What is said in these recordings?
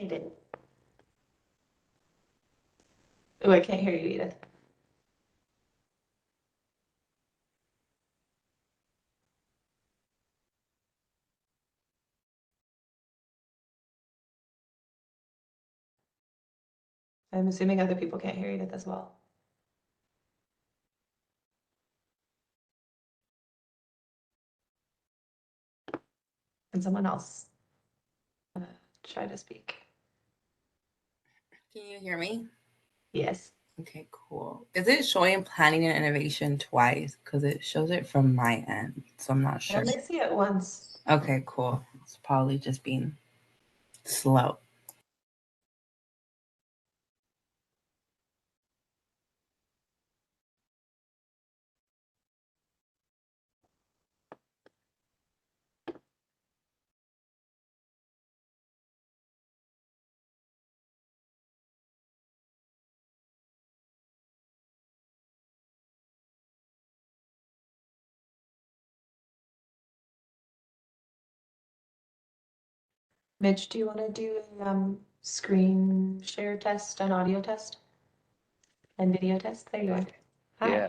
I did. Oh, I can't hear you, Edith. I'm assuming other people can't hear Edith as well. Can someone else try to speak? Can you hear me? Yes. Okay, cool. Is it showing planning and innovation twice? Because it shows it from my end, so I'm not I sure. only see it once. Okay, cool. It's probably just being slow. Mitch, do you want to do a screen share test, an audio test, and video test? There you are. Hi.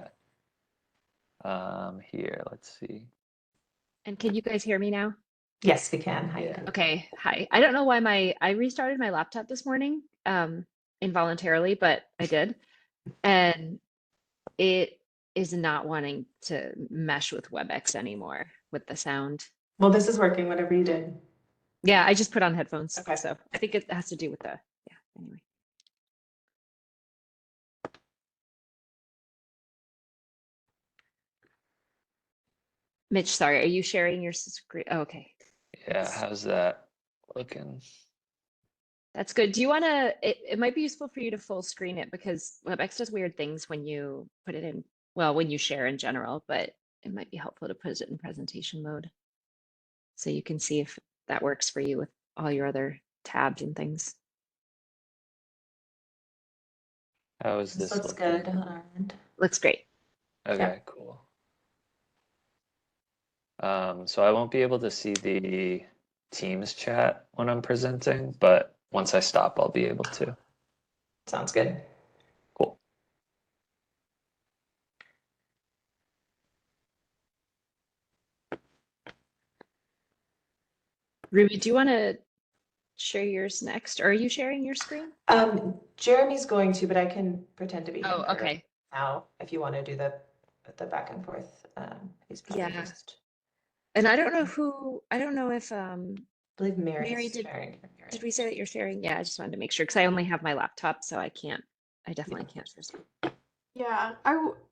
Yeah. Here, let's see. And can you guys hear me now? Yes, we can. Hi. Yeah. Edith. Okay, hi. I don't know why I restarted my laptop this morning, involuntarily, but I did. And it is not wanting to mesh with WebEx anymore with the sound. Well, this is working, whatever you did. Yeah, I just put on headphones. Okay. So I think it has to do with the, yeah, anyway. Mitch, sorry, are you sharing your screen? Oh, okay. Yeah, how's that looking? That's good. Do you want to, it might be useful for you to full screen it because WebEx does weird things when you put it in, well, when you share in general, but it might be helpful to put it in presentation mode so you can see if that works for you with all your other tabs and things. How is This this looks looking? good on our end. Looks great. Okay, cool. So I won't be able to see the Teams chat when I'm presenting, but once I stop, I'll be able to. Sounds good. Cool. Ruby, do you want to share yours next? Or are you sharing your screen? Jeremy's going to, but I can pretend to be him Oh, for okay. now if you want to do the back and forth. He's probably Yeah. just. And I don't know if I believe Mary Mary, is did sharing. did we say that you're sharing? Yeah, I just wanted to make sure because I only have my laptop, so I definitely can't share screen. Yeah,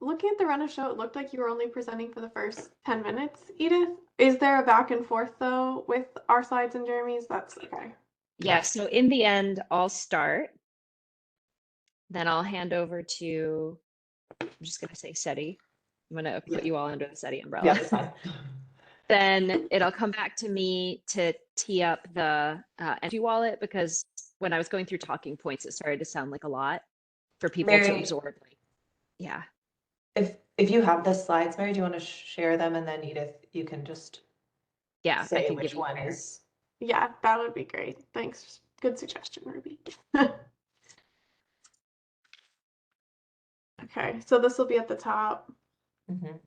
looking at the run of show, it looked like you were only presenting for the first 10 minutes, Edith. Is there a back and forth though with our slides and Jeremy's? That's okay. Yeah, so in the end, I'll start. Then I'll hand over to, I'm just going to say SETI. I'm going to put you all under the SETI umbrella. Yeah, that's fine. Then it'll come back to me to tee up the empty wallet because when I was going through talking points, it started to sound like a lot for people to Mary, absorb. Yeah. if you have the slides, Mary, do you want to share them, and then Edith, you can just Yeah, I say can which give you one where. is. Yeah, that would be great. Thanks. Good suggestion, Ruby. Okay, so this will be at the top. Mhm.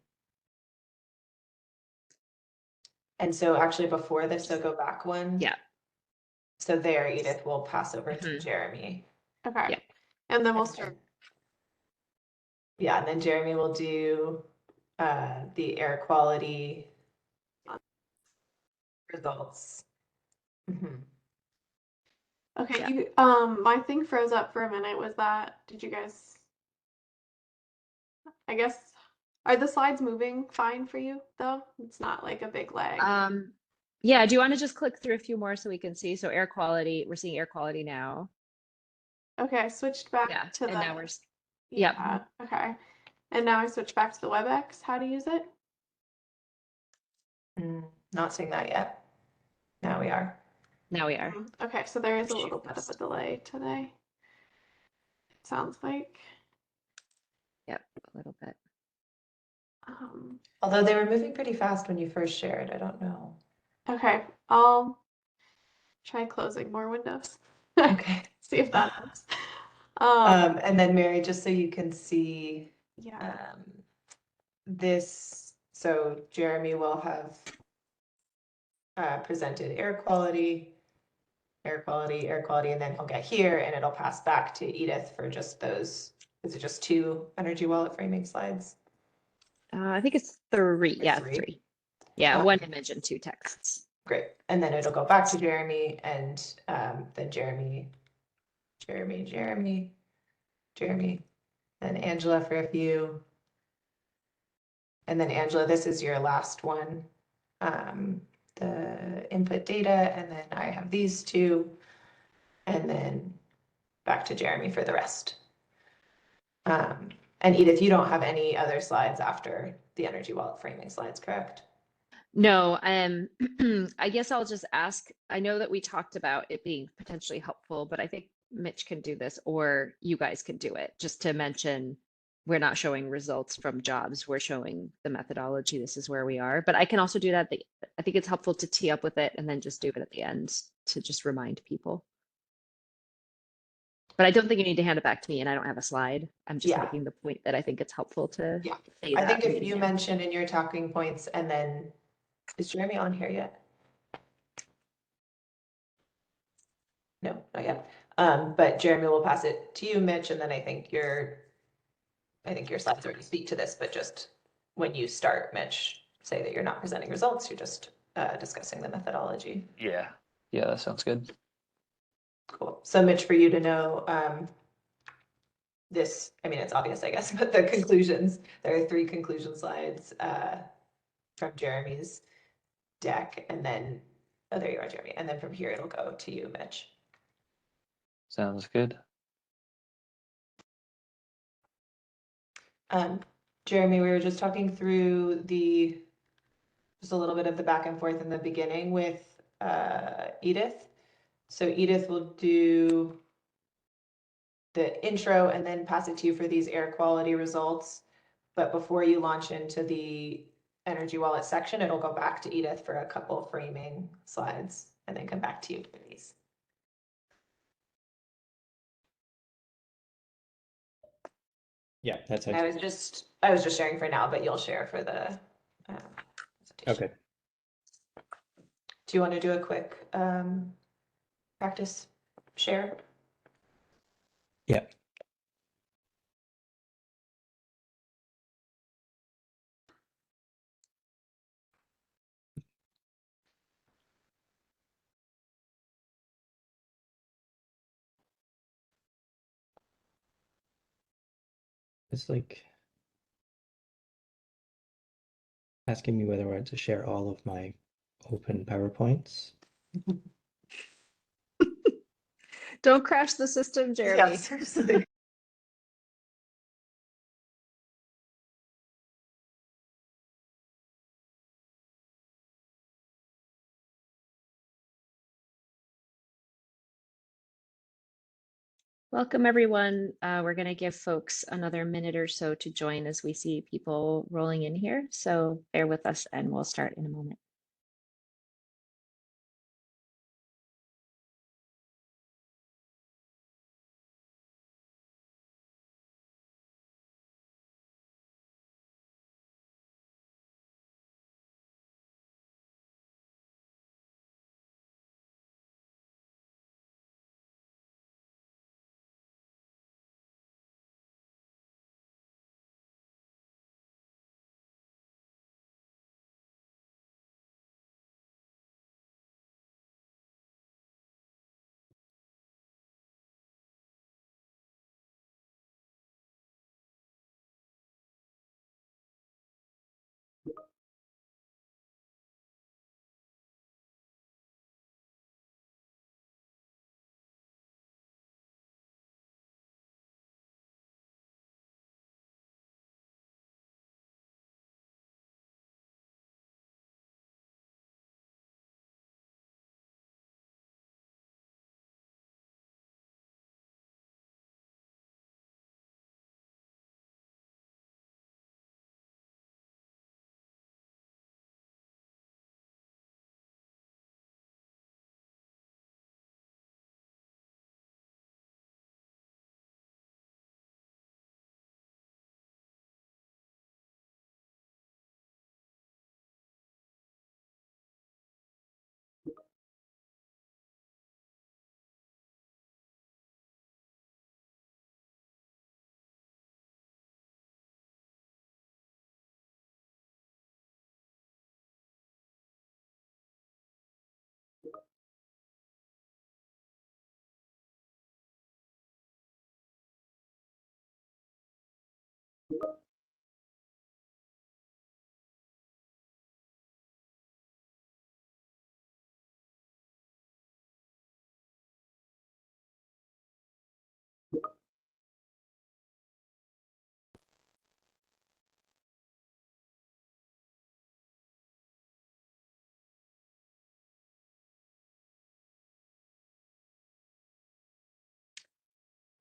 And so actually before this, so go back one. Yeah. So there, Edith, will pass over to Mhm. Jeremy. Okay. Yeah. And then we'll start. Yeah, and then Jeremy will do the air quality results. Mhm. Okay, Yeah. you my thing froze up for a minute. Was that, did you guys, I guess, are the slides moving fine for you though? It's not like a big lag. Yeah, do you want to just click through a few more so we can see? So air quality, we're seeing air quality now. Okay, I switched back Yeah, to and the, now we're, yeah, okay. And now I switch back to the WebEx, how to use it? Not seeing that yet. Now we are. now we are. Okay, so there is a little bit of a delay today. It sounds like. Yep, a little bit. Although they were moving pretty fast when you first shared, I don't know. Okay, I'll try closing more windows. Okay. See if that helps. And then Mary, just so you can see Yeah. this, so Jeremy will have presented air quality, air quality, air quality, and then he'll get here and it'll pass back to Edith for just those. Is it just 2 energy wallet framing slides? I think it's 3. Or Yeah, 3? 3. Yeah, Uh, 1 image and 2 texts. Great. And then it'll go back to Jeremy and then Jeremy, and Angela for a few. And then Angela, this is your last one. The input data, and then I have these 2, and then back to Jeremy for the rest. And Edith, you don't have any other slides after the energy wallet framing slides, correct? No, I guess I'll just ask. I know that we talked about it being potentially helpful, but I think Mitch can do this or you guys can do it. Just to mention, we're not showing results from jobs. We're showing the methodology. This is where we are. But I can also do that. I think it's helpful to tee up with it and then just do it at the end to just remind people. But I don't think you need to hand it back to me, and I don't have a slide. I'm just Yeah. making the point that I think it's helpful to Yeah. say I that think if reading you it. mention in your talking points, and then, is Jeremy on here yet? No, not yet. But Jeremy will pass it to you, Mitch, and then I think your slides already speak to this, but just when you start, Mitch, say that you're not presenting results, you're just discussing the methodology. Yeah. Yeah, that sounds good. Cool. So Mitch, for you to know, this, I mean, it's obvious, I guess, but the conclusions, there are 3 conclusion slides from Jeremy's deck, and then, oh, there you are, Jeremy. And then from here, it'll go to you, Mitch. Sounds good. Jeremy, we were just talking through just a little bit of the back and forth in the beginning with Edith. So Edith will do the intro and then pass it to you for these air quality results. But before you launch into the energy wallet section, it'll go back to Edith for a couple framing slides and then come back to you for these. Yeah, that's it. I was just sharing for now, but you'll share for the presentation. Okay. Do you want to do a quick practice share? Yeah. It's like asking me whether I want to share all of my open PowerPoints. Don't crash the system, Jeremy. Yeah, seriously. Welcome, everyone. We're going to give folks another minute or so to join as we see people rolling in here. So bear with us and we'll start in a moment.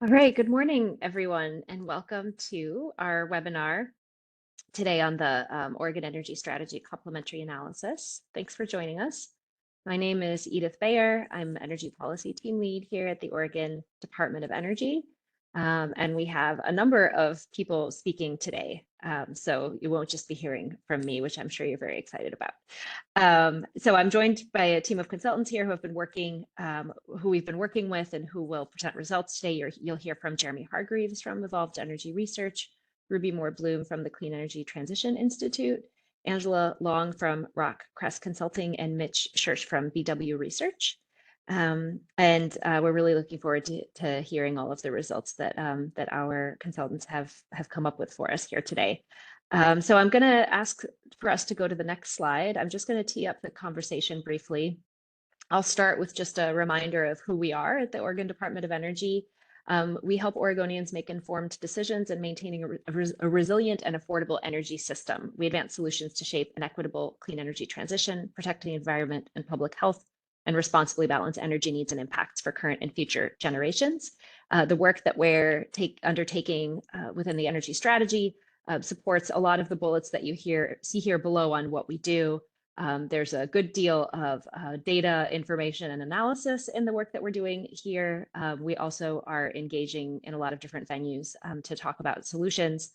All right, good morning, everyone, and welcome to our webinar today on the Oregon Energy Strategy Complementary Analysis. Thanks for joining us. My name is Edith Bayer. I'm Energy Policy Team Lead here at the Oregon Department of Energy. And we have a number of people speaking today. So you won't just be hearing from me, which I'm sure you're very excited about. So I'm joined by a team of consultants here who have been working, who we've been working with and who will present results today. You'll hear from Jeremy Hargreaves from Evolved Energy Research, Ruby Moore Bloom from the Clean Energy Transition Institute, Angela Long from Rock Crest Consulting, and Mitch Schurch from BW Research. We're really looking forward to hearing all of the results that that our consultants have come up with for us here today. So I'm going to ask for us to go to the next slide. I'm just going to tee up the conversation briefly. I'll start with just a reminder of who we are at the Oregon Department of Energy. We help Oregonians make informed decisions and maintaining a resilient and affordable energy system. We advance solutions to shape an equitable clean energy transition, protect the environment and public health, and responsibly balance energy needs and impacts for current and future generations. The work that we're undertaking within the energy strategy supports a lot of the bullets that you see here below on what we do. There's a good deal of data, information, and analysis in the work that we're doing here. We also are engaging in a lot of different venues to talk about solutions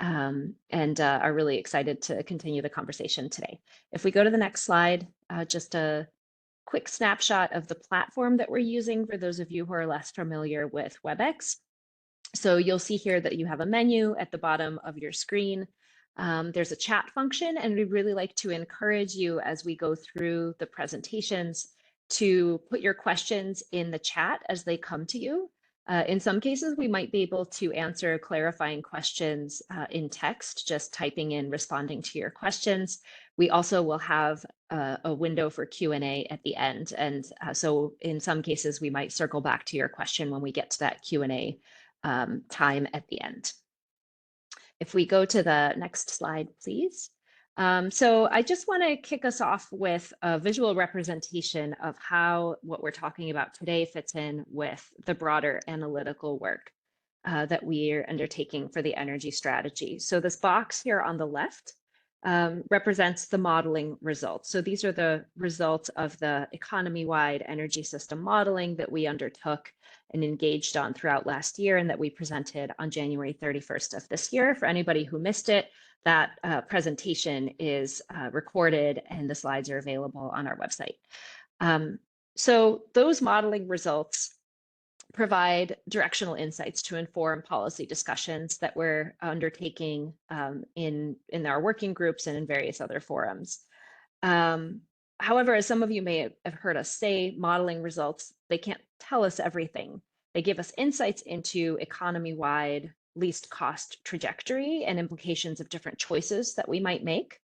and are really excited to continue the conversation today. If we go to the next slide, just a quick snapshot of the platform that we're using for those of you who are less familiar with WebEx. So you'll see here that you have a menu at the bottom of your screen. There's a chat function, and we'd really like to encourage you as we go through the presentations to put your questions in the chat as they come to you. In some cases, we might be able to answer clarifying questions in text, just typing in, responding to your questions. We also will have a window for Q&A at the end. And so in some cases, we might circle back to your question when we get to that Q&A time at the end. If we go to the next slide, please. So I just want to kick us off with a visual representation of how what we're talking about today fits in with the broader analytical work that we're undertaking for the energy strategy. So this box here on the left represents the modeling results. So these are the results of the economy-wide energy system modeling that we undertook and engaged on throughout last year and that we presented on January 31st of this year. For anybody who missed it, that presentation is recorded and the slides are available on our website. So those modeling results provide directional insights to inform policy discussions that we're undertaking in our working groups and in various other forums. However, as some of you may have heard us say, modeling results, they can't tell us everything. They give us insights into economy-wide least cost trajectory and implications of different choices that we might make.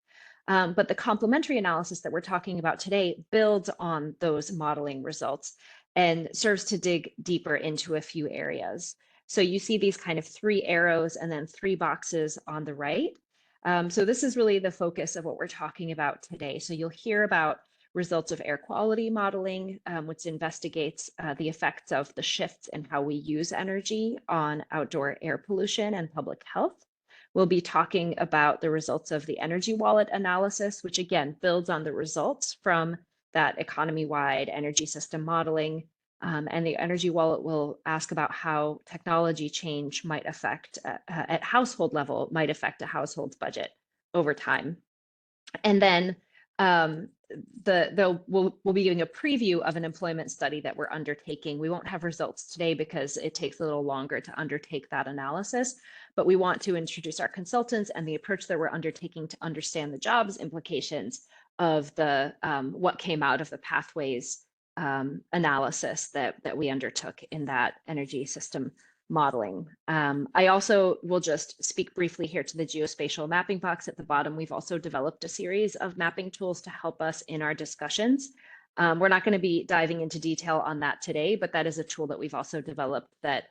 But the complementary analysis that we're talking about today builds on those modeling results and serves to dig deeper into a few areas. So you see these kind of 3 arrows and then 3 boxes on the right. So this is really the focus of what we're talking about today. So you'll hear about results of air quality modeling, which investigates the effects of the shifts in how we use energy on outdoor air pollution and public health. We'll be talking about the results of the energy wallet analysis, which again builds on the results from that economy-wide energy system modeling. And the energy wallet will ask about how technology change might affect, at household level, might affect a household's budget over time. And then we'll be giving a preview of an employment study that we're undertaking. We won't have results today because it takes a little longer to undertake that analysis, but we want to introduce our consultants and the approach that we're undertaking to understand the jobs implications of the what came out of the pathways analysis that we undertook in that energy system modeling. I also will just speak briefly here to the geospatial mapping box at the bottom. We've also developed a series of mapping tools to help us in our discussions. We're not going to be diving into detail on that today, but that is a tool that we've also developed that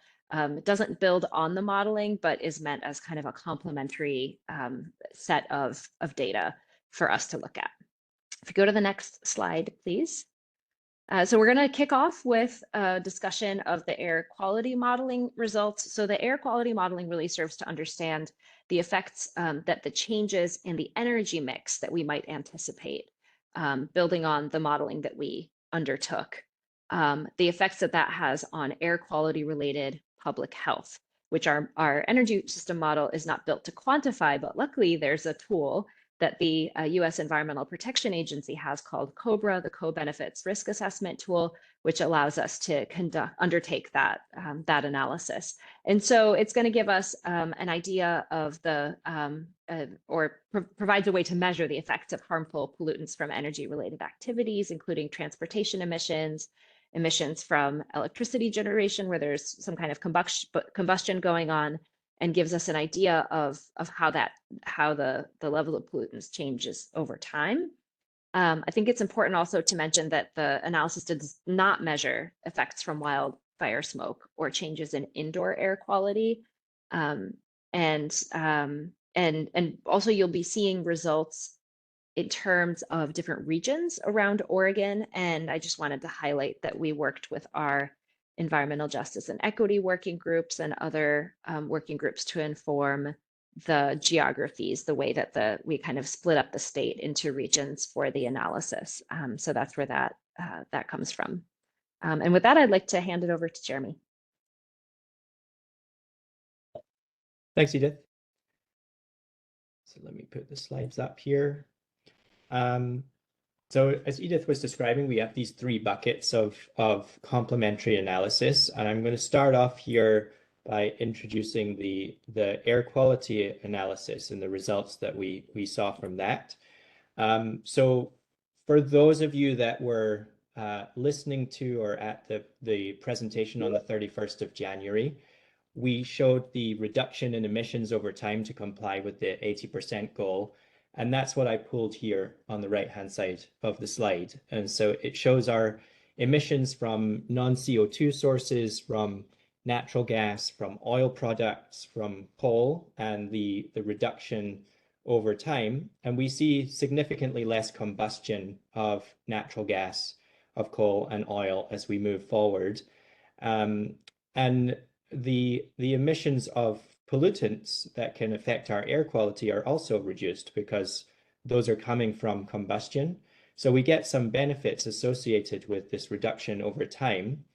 doesn't build on the modeling, but is meant as kind of a complementary set of data for us to look at. If you go to the next slide, please. So we're going to kick off with a discussion of the air quality modeling results. So the air quality modeling really serves to understand the effects that the changes in the energy mix that we might anticipate, building on the modeling that we undertook, the effects that that has on air quality related public health, which our energy system model is not built to quantify, but luckily there's a tool that the US Environmental Protection Agency has called COBRA, the Co-Benefits Risk Assessment Tool, which allows us to undertake that, that analysis. And so it's going to give us an idea of the, provides a way to measure the effects of harmful pollutants from energy-related activities, including transportation emissions, emissions from electricity generation, where there's some kind of combustion going on, and gives us an idea of how the level of pollutants changes over time. I think it's important also to mention that the analysis does not measure effects from wildfire smoke or changes in indoor air quality. And also you'll be seeing results in terms of different regions around Oregon. And I just wanted to highlight that we worked with our environmental justice and equity working groups and other working groups to inform the geographies, the way that we kind of split up the state into regions for the analysis. So that's where that comes from. And with that, I'd like to hand it over to Jeremy. Thanks, Edith. So let me put the slides up here. So as Edith was describing, we have these three buckets of complementary analysis, and I'm going to start off here by introducing the air quality analysis and the results that we saw from that. So for those of you that were listening to or at the presentation on the 31st of January, we showed the reduction in emissions over time to comply with the 80% goal. And that's what I pulled here on the right-hand side of the slide. And so it shows our emissions from non-CO2 sources, from natural gas, from oil products, from coal, and the reduction over time. And we see significantly less combustion of natural gas, of coal and oil as we move forward. And the emissions of pollutants that can affect our air quality are also reduced because those are coming from combustion. So we get some benefits associated with this reduction over time.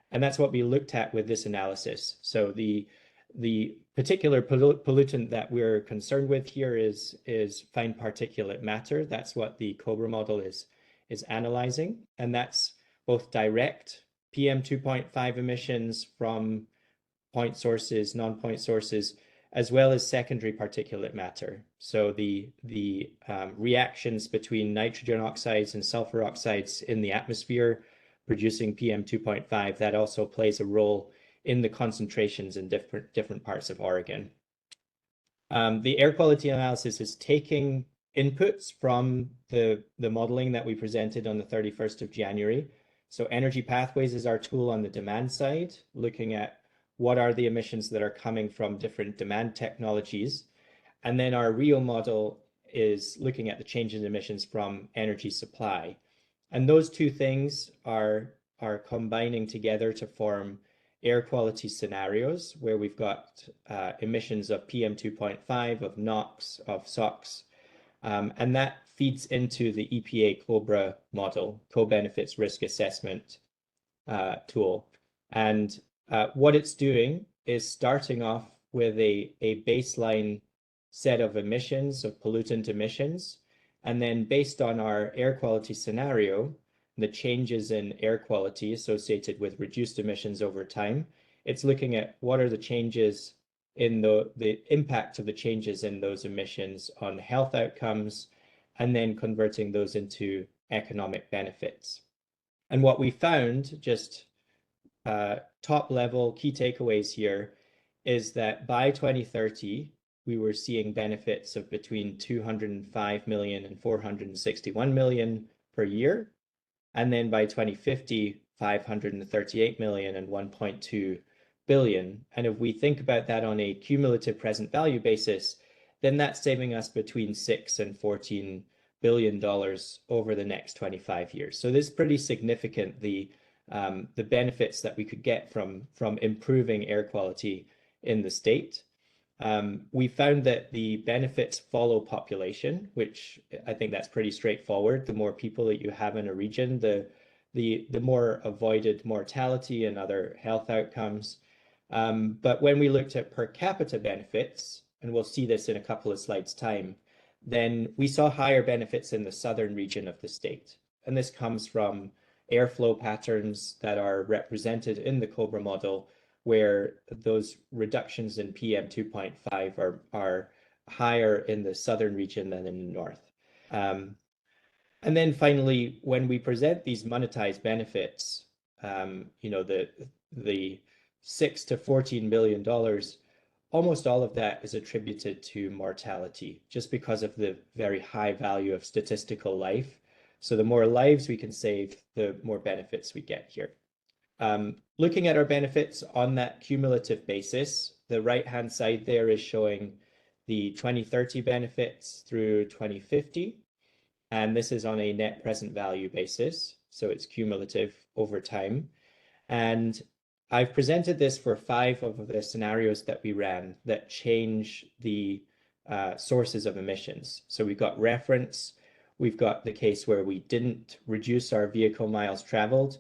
And that's what we looked at with this analysis. So the particular pollutant that we're concerned with here is fine particulate matter. That's what the COBRA model is analyzing. And that's both direct PM2.5 emissions from point sources, non-point sources, as well as secondary particulate matter. So the reactions between nitrogen oxides and sulfur oxides in the atmosphere producing PM2.5, that also plays a role in the concentrations in different parts of Oregon. The air quality analysis is taking inputs from the modeling that we presented on the 31st of January. So Energy Pathways is our tool on the demand side, looking at what are the emissions that are coming from different demand technologies. And then our RIO model is looking at the change in emissions from energy supply. And those two things are combining together to form air quality scenarios where we've got emissions of PM2.5, of NOx, of SOx, and that feeds into the EPA COBRA model, Co-Benefits Risk Assessment tool. And what it's doing is starting off with a baseline set of emissions, of pollutant emissions, and then based on our air quality scenario, the changes in air quality associated with reduced emissions over time, it's looking at what are the changes in the impact of the changes in those emissions on health outcomes, and then converting those into economic benefits. And what we found, just top level key takeaways here, is that by 2030, we were seeing benefits of between 205 million and 461 million per year. And then by 2050, 538 million and 1.2 billion. And if we think about that on a cumulative present value basis, then that's saving us between 6 and 14 billion over the next 25 years. So this is pretty significant, the benefits that we could get from improving air quality in the state. We found that the benefits follow population, which I think that's pretty straightforward. The more people that you have in a region, the more avoided mortality and other health outcomes. But when we looked at per capita benefits, and we'll see this in a couple of slides' time, then we saw higher benefits in the southern region of the state. And this comes from airflow patterns that are represented in the COBRA model, where those reductions in PM 2.5 are higher in the southern region than in the north. And then finally, when we present these monetized benefits, you know, the $6 to $14 billion, almost all of that is attributed to mortality, just because of the very high value of statistical life. So the more lives we can save, the more benefits we get here. Looking at our benefits on that cumulative basis, the right-hand side there is showing the 2030 benefits through 2050. And this is on a net present value basis. So it's cumulative over time. And I've presented this for 5 of the scenarios that we ran that change the sources of emissions. So we've got reference, we've got the case where we didn't reduce our vehicle miles traveled.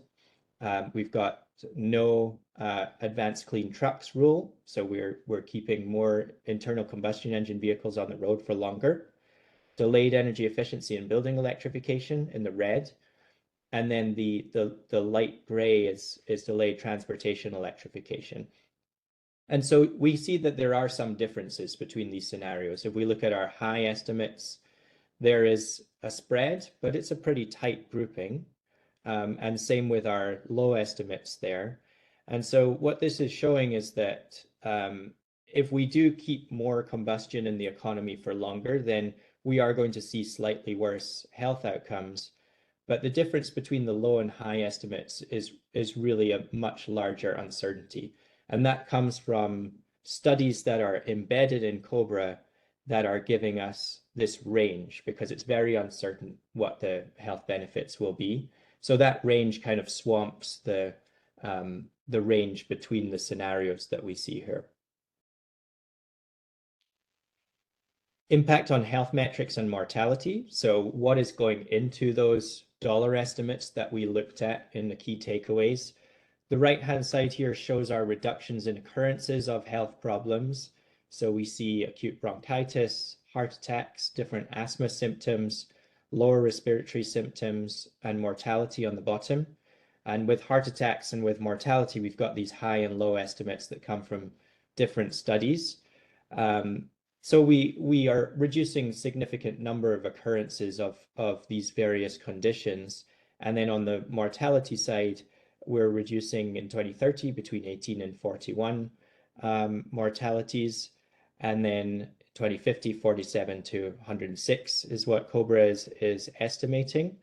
We've got no advanced clean trucks rule. So we're keeping more internal combustion engine vehicles on the road for longer. Delayed energy efficiency and building electrification in the red. And then the light gray is delayed transportation electrification. And so we see that there are some differences between these scenarios. If we look at our high estimates, there is a spread, but it's a pretty tight grouping. And same with our low estimates there. And so what this is showing is that if we do keep more combustion in the economy for longer, then we are going to see slightly worse health outcomes. But the difference between the low and high estimates is really a much larger uncertainty. And that comes from studies that are embedded in COBRA that are giving us this range, because it's very uncertain what the health benefits will be. So that range kind of swamps the range between the scenarios that we see here. Impact on health metrics and mortality. So what is going into those dollar estimates that we looked at in the key takeaways? The right-hand side here shows our reductions in occurrences of health problems. So we see acute bronchitis, heart attacks, different asthma symptoms, lower respiratory symptoms, and mortality on the bottom. And with heart attacks and with mortality, we've got these high and low estimates that come from different studies. So we are reducing significant number of occurrences of these various conditions. And then on the mortality side, we're reducing in 2030 between 18 and 41 mortalities. And then 2050, 47 to 106 is what COBRA is estimating.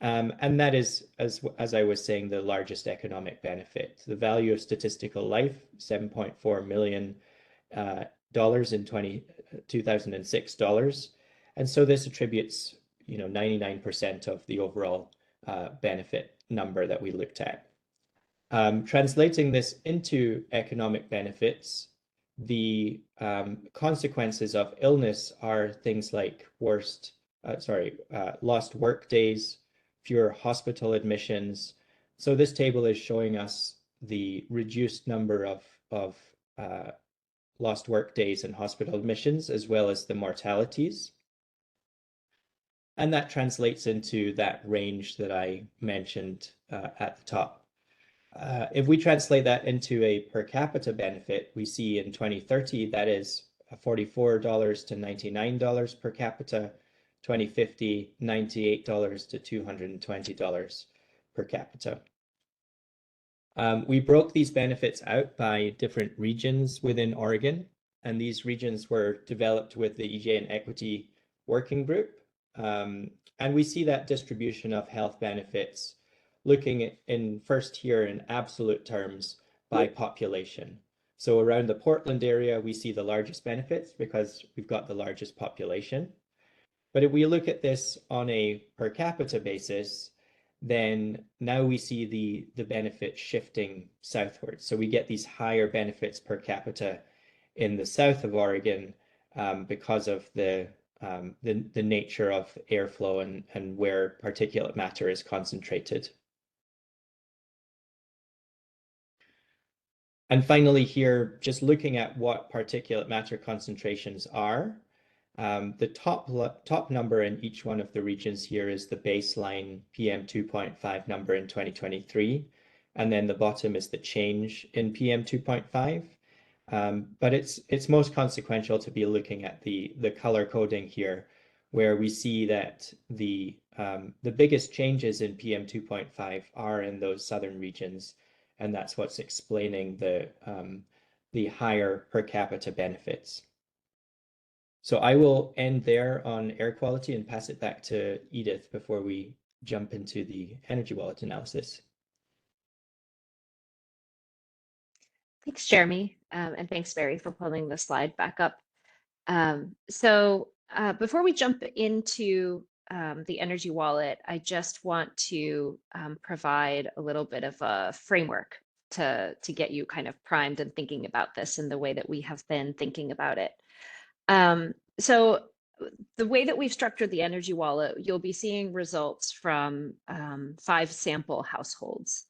And that is, as I was saying, the largest economic benefit. The value of statistical life, $7.4 million in 2006 dollars. And so this attributes, 99% of the overall benefit number that we looked at. Translating this into economic benefits, the consequences of illness are things like lost work days, fewer hospital admissions. So this table is showing us the reduced number of lost work days and hospital admissions, as well as the mortalities. And that translates into that range that I mentioned at the top. If we translate that into a per capita benefit, we see in 2030, that is $44 to $99 per capita, 2050, $98 to $220 per capita. We broke these benefits out by different regions within Oregon, and these regions were developed with the EJ and Equity Working Group. And we see that distribution of health benefits looking in first here in absolute terms by population. So around the Portland area, we see the largest benefits because we've got the largest population. But if we look at this on a per capita basis, then now we see the benefit shifting southwards. So we get these higher benefits per capita in the south of Oregon because of the nature of airflow and where particulate matter is concentrated. And finally here, just looking at what particulate matter concentrations are, the top number in each one of the regions here is the baseline PM2.5 number in 2023, and then the bottom is the change in PM2.5. But it's most consequential to be looking at the color coding here, where we see that the biggest changes in PM2.5 are in those southern regions, and that's what's explaining the higher per capita benefits. So I will end there on air quality and pass it back to Edith before we jump into the energy wallet analysis. Thanks, Jeremy, and thanks, Barry, for pulling the slide back up. Before we jump into the energy wallet, I just want to provide a little bit of a framework to get you kind of primed and thinking about this in the way that we have been thinking about it. So the way that we've structured the energy wallet, you'll be seeing results from 5 sample households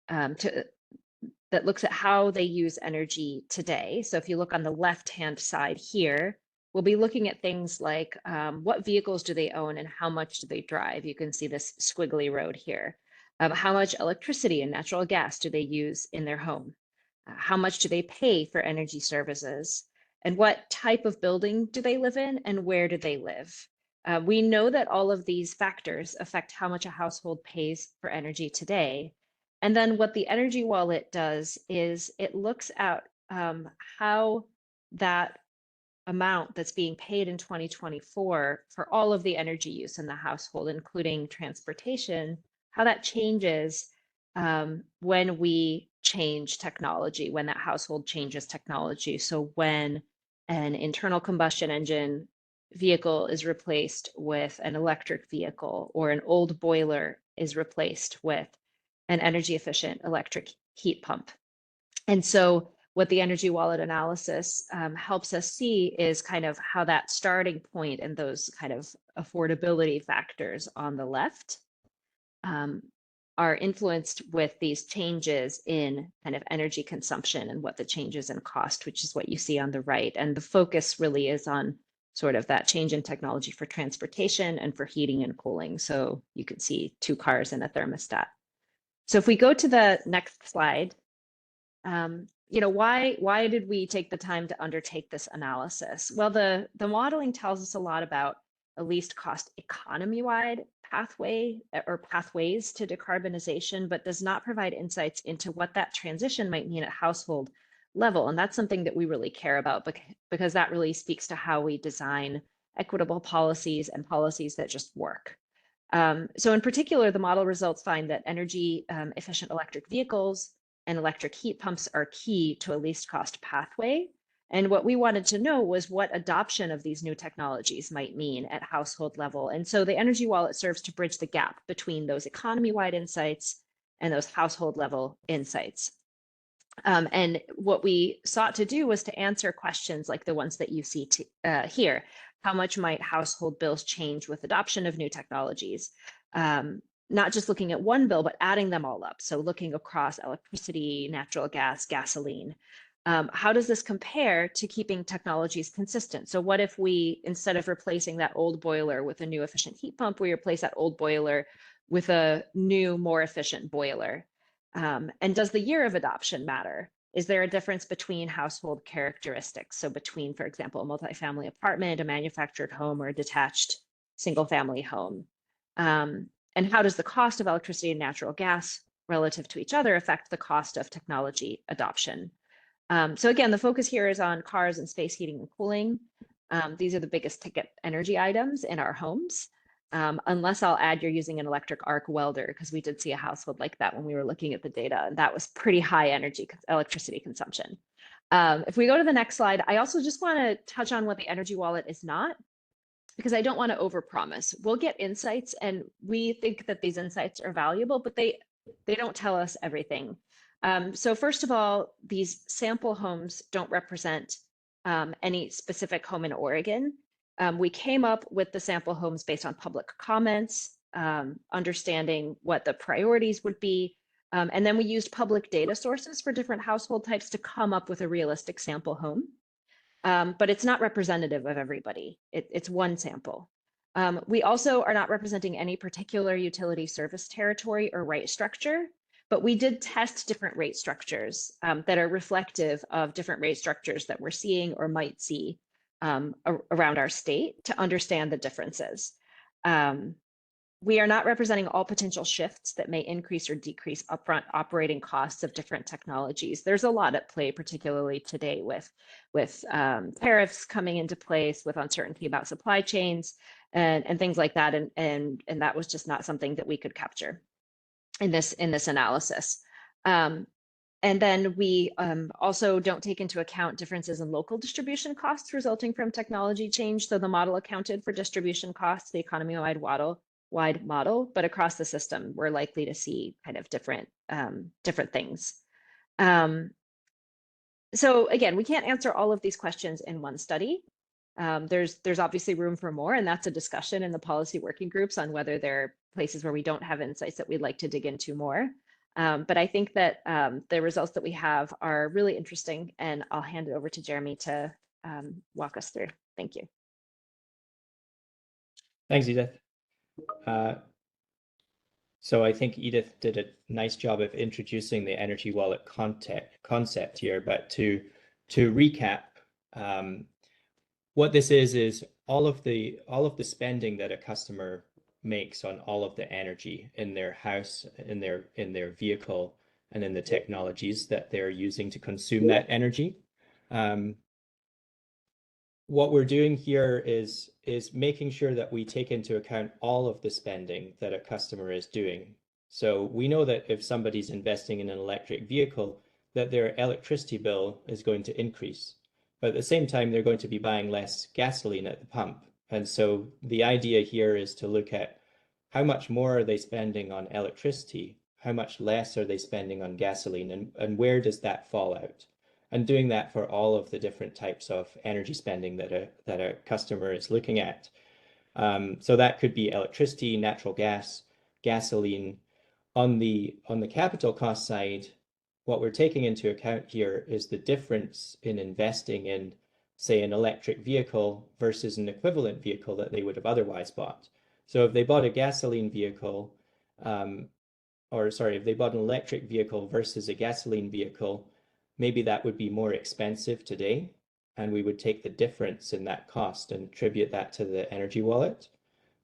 that looks at how they use energy today. So if you look on the left-hand side here, we'll be looking at things like what vehicles do they own and how much do they drive? You can see this squiggly road here. How much electricity and natural gas do they use in their home? How much do they pay for energy services? And what type of building do they live in and where do they live? We know that all of these factors affect how much a household pays for energy today. And then what the energy wallet does is it looks at how that amount that's being paid in 2024 for all of the energy use in the household, including transportation, how that changes when we change technology, when that household changes technology. So when an internal combustion engine vehicle is replaced with an electric vehicle, or an old boiler is replaced with an energy efficient electric heat pump. And so what the energy wallet analysis helps us see is kind of how that starting point and those kind of affordability factors on the left are influenced with these changes in kind of energy consumption and what the changes in cost, which is what you see on the right. And the focus really is on sort of that change in technology for transportation and for heating and cooling. So you can see 2 cars and a thermostat. So if we go to the next slide, why did we take the time to undertake this analysis? Well, the modeling tells us a lot about a least cost economy-wide pathway or pathways to decarbonization, but does not provide insights into what that transition might mean at household level. And that's something that we really care about because that really speaks to how we design equitable policies and policies that just work. So in particular, the model results find that energy efficient electric vehicles and electric heat pumps are key to a least cost pathway. And what we wanted to know was what adoption of these new technologies might mean at household level. And so the energy wallet serves to bridge the gap between those economy-wide insights and those household level insights. And what we sought to do was to answer questions like the ones that you see here. How much might household bills change with adoption of new technologies? Not just looking at one bill, but adding them all up. So looking across electricity, natural gas, gasoline. How does this compare to keeping technologies consistent? So what if we, instead of replacing that old boiler with a new efficient heat pump, we replace that old boiler with a new, more efficient boiler? And does the year of adoption matter? Is there a difference between household characteristics? So between, for example, a multifamily apartment, a manufactured home, or a detached single family home? And how does the cost of electricity and natural gas relative to each other affect the cost of technology adoption? So again, the focus here is on cars and space heating and cooling. These are the biggest ticket energy items in our homes. Unless I'll add you're using an electric arc welder, because we did see a household like that when we were looking at the data, and that was pretty high energy electricity consumption. If we go to the next slide, I also just want to touch on what the energy wallet is not. because I don't want to overpromise. We'll get insights, and we think that these insights are valuable, but they don't tell us everything. So first of all, these sample homes don't represent any specific home in Oregon. We came up with the sample homes based on public comments, understanding what the priorities would be. And then we used public data sources for different household types to come up with a realistic sample home. But it's not representative of everybody. It's one sample. We also are not representing any particular utility service territory or rate structure, but we did test different rate structures that are reflective of different rate structures that we're seeing or might see around our state to understand the differences. We are not representing all potential shifts that may increase or decrease upfront operating costs of different technologies. There's a lot at play, particularly today with tariffs coming into place, with uncertainty about supply chains and things like that. And that was just not something that we could capture in this analysis. And then we also don't take into account differences in local distribution costs resulting from technology change. So the model accounted for distribution costs, the economy-wide model, but across the system, we're likely to see kind of different things. So again, we can't answer all of these questions in one study. There's obviously room for more, and that's a discussion in the policy working groups on whether there are places where we don't have insights that we'd like to dig into more. But I think that the results that we have are really interesting, and I'll hand it over to Jeremy to walk us through. Thank you. Thanks, Edith. So I think Edith did a nice job of introducing the energy wallet concept here, but to recap, what this is all of the spending that a customer makes on all of the energy in their house, in their vehicle, and in the technologies that they're using to consume that energy. What we're doing here is making sure that we take into account all of the spending that a customer is doing. So we know that if somebody's investing in an electric vehicle, that their electricity bill is going to increase. But at the same time, they're going to be buying less gasoline at the pump. And so the idea here is to look at how much more are they spending on electricity, how much less are they spending on gasoline, and where does that fall out? And doing that for all of the different types of energy spending that a customer is looking at. So that could be electricity, natural gas, gasoline. On the capital cost side, what we're taking into account here is the difference in investing in, say, an electric vehicle versus an equivalent vehicle that they would have otherwise bought. So if they bought a gasoline vehicle, if they bought an electric vehicle versus a gasoline vehicle, maybe that would be more expensive today, and we would take the difference in that cost and attribute that to the energy wallet.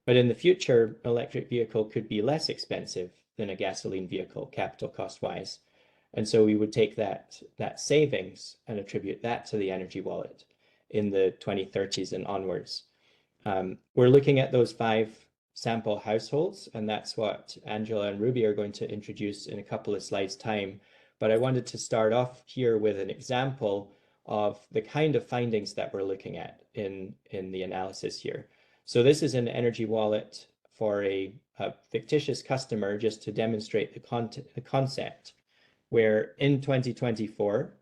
But in the future, an electric vehicle could be less expensive than a gasoline vehicle, capital cost-wise. And so we would take that savings and attribute that to the energy wallet in the 2030s and onwards. We're looking at those 5 sample households, and that's what Angela and Ruby are going to introduce in a couple of slides' time. But I wanted to start off here with an example of the kind of findings that we're looking at in the analysis here. So this is an energy wallet for a fictitious customer, just to demonstrate the concept, where in 2024,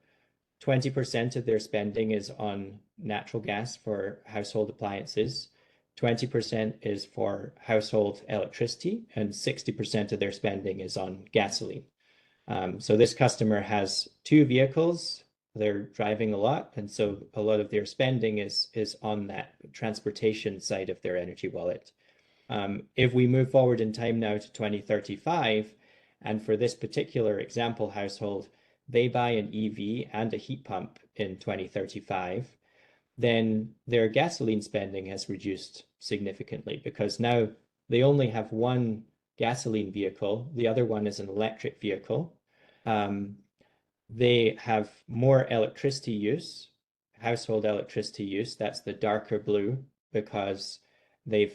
20% of their spending is on natural gas for household appliances, 20% is for household electricity, and 60% of their spending is on gasoline. So this customer has 2 vehicles, they're driving a lot, and so a lot of their spending is on that transportation side of their energy wallet. If we move forward in time now to 2035, and for this particular example household, they buy an EV and a heat pump in 2035, then their gasoline spending has reduced significantly, because now they only have 1 gasoline vehicle, the other one is an electric vehicle. They have more electricity use, household electricity use, that's the darker blue, because they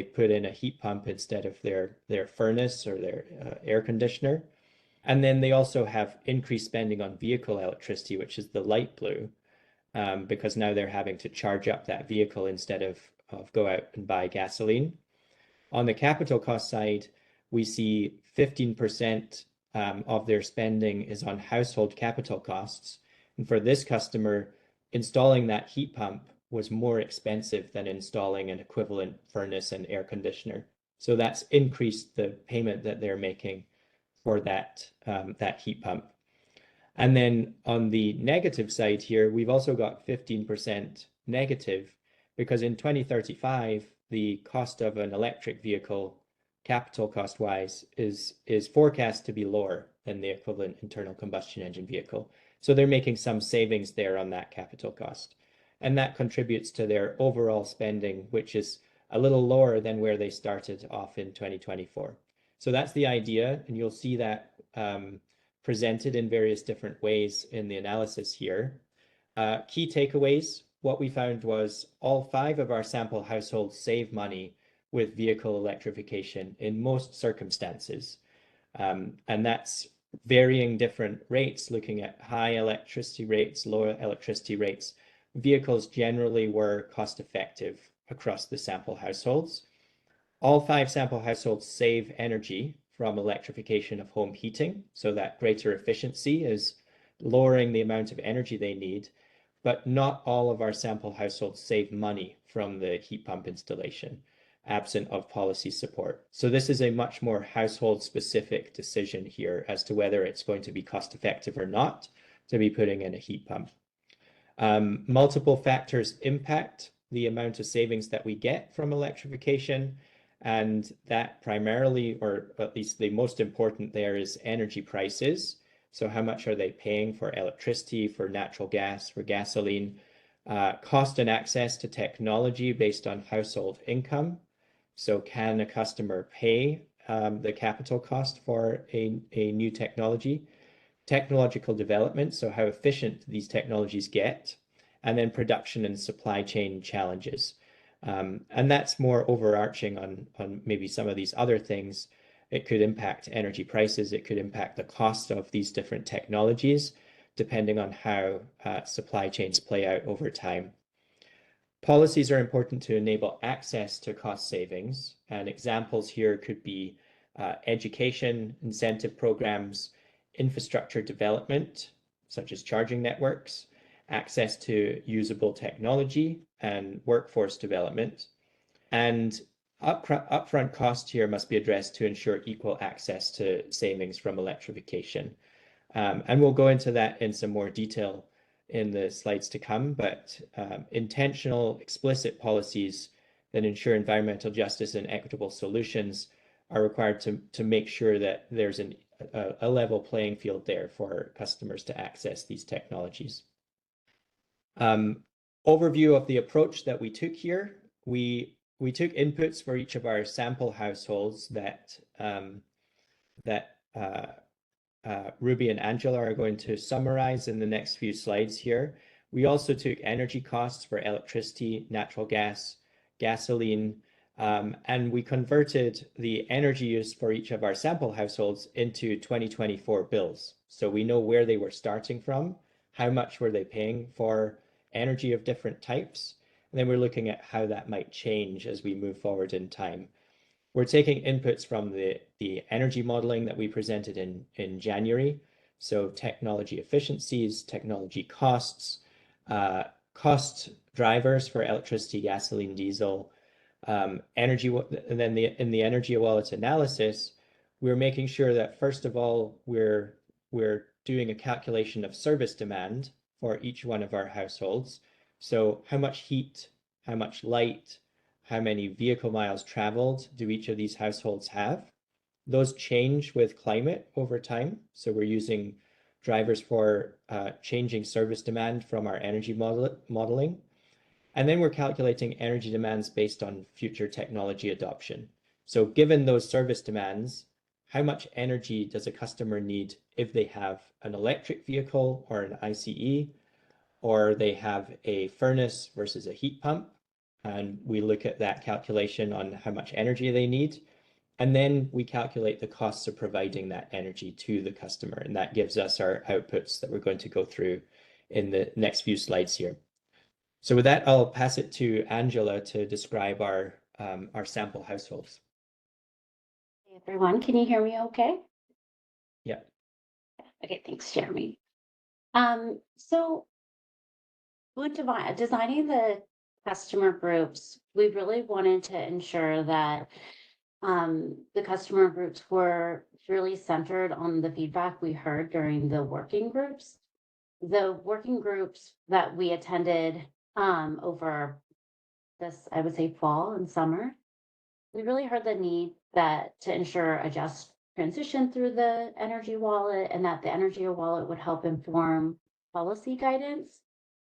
put in a heat pump instead of their furnace or their air conditioner. And then they also have increased spending on vehicle electricity, which is the light blue, because now they're having to charge up that vehicle instead of go out and buy gasoline. On the capital cost side, we see 15% of their spending is on household capital costs. And for this customer, installing that heat pump was more expensive than installing an equivalent furnace and air conditioner. So that's increased the payment that they're making for that heat pump. And then on the negative side here, we've also got 15% negative, because in 2035, the cost of an electric vehicle, capital cost wise, is forecast to be lower than the equivalent internal combustion engine vehicle. So they're making some savings there on that capital cost. And that contributes to their overall spending, which is a little lower than where they started off in 2024. So that's the idea, and you'll see that presented in various different ways in the analysis here. Key takeaways, what we found was all 5 of our sample households save money with vehicle electrification in most circumstances. And that's varying different rates, looking at high electricity rates, lower electricity rates. Vehicles generally were cost effective across the sample households. All 5 sample households save energy from electrification of home heating, so that greater efficiency is lowering the amount of energy they need, but not all of our sample households save money from the heat pump installation, absent of policy support. So this is a much more household specific decision here as to whether it's going to be cost effective or not to be putting in a heat pump. Multiple factors impact the amount of savings that we get from electrification, and that primarily, or at least the most important there, is energy prices. So how much are they paying for electricity, for natural gas, for gasoline? Cost and access to technology based on household income. So can a customer pay the capital cost for a new technology? Technological development, so how efficient these technologies get, and then production and supply chain challenges. And that's more overarching on maybe some of these other things. It could impact energy prices, it could impact the cost of these different technologies, depending on how supply chains play out over time. Policies are important to enable access to cost savings, and examples here could be education, incentive programs, infrastructure development, such as charging networks, access to usable technology, and workforce development. And upfront cost here must be addressed to ensure equal access to savings from electrification. And we'll go into that in some more detail in the slides to come, but intentional, explicit policies that ensure environmental justice and equitable solutions are required to make sure that there's a level playing field there for customers to access these technologies. Overview of the approach that we took here. We took inputs for each of our sample households that Ruby and Angela are going to summarize in the next few slides here. We also took energy costs for electricity, natural gas, gasoline, and we converted the energy use for each of our sample households into 2024 bills. So we know where they were starting from, how much were they paying for energy of different types, and then we're looking at how that might change as we move forward in time. We're taking inputs from the energy modeling that we presented in January. So technology efficiencies, technology costs, cost drivers for electricity, gasoline, diesel, energy, and then in the energy wallet analysis, we're making sure that first of all, we're doing a calculation of service demand for each one of our households. So how much heat, how much light, how many vehicle miles traveled do each of these households have? Those change with climate over time. So we're using drivers for changing service demand from our energy modeling. And then we're calculating energy demands based on future technology adoption. So given those service demands, how much energy does a customer need if they have an electric vehicle or an ICE, or they have a furnace versus a heat pump? And we look at that calculation on how much energy they need. And then we calculate the costs of providing that energy to the customer. And that gives us our outputs that we're going to go through in the next few slides here. So with that, I'll pass it to Angela to describe our sample households. Hey everyone, can you hear me okay? Yeah. Okay, thanks, Jeremy. So when designing the customer groups, we really wanted to ensure that the customer groups were really centered on the feedback we heard during the working groups. The working groups that we attended over this, I would say, fall and summer, we really heard the need that to ensure a just transition through the energy wallet and that the energy wallet would help inform policy guidance.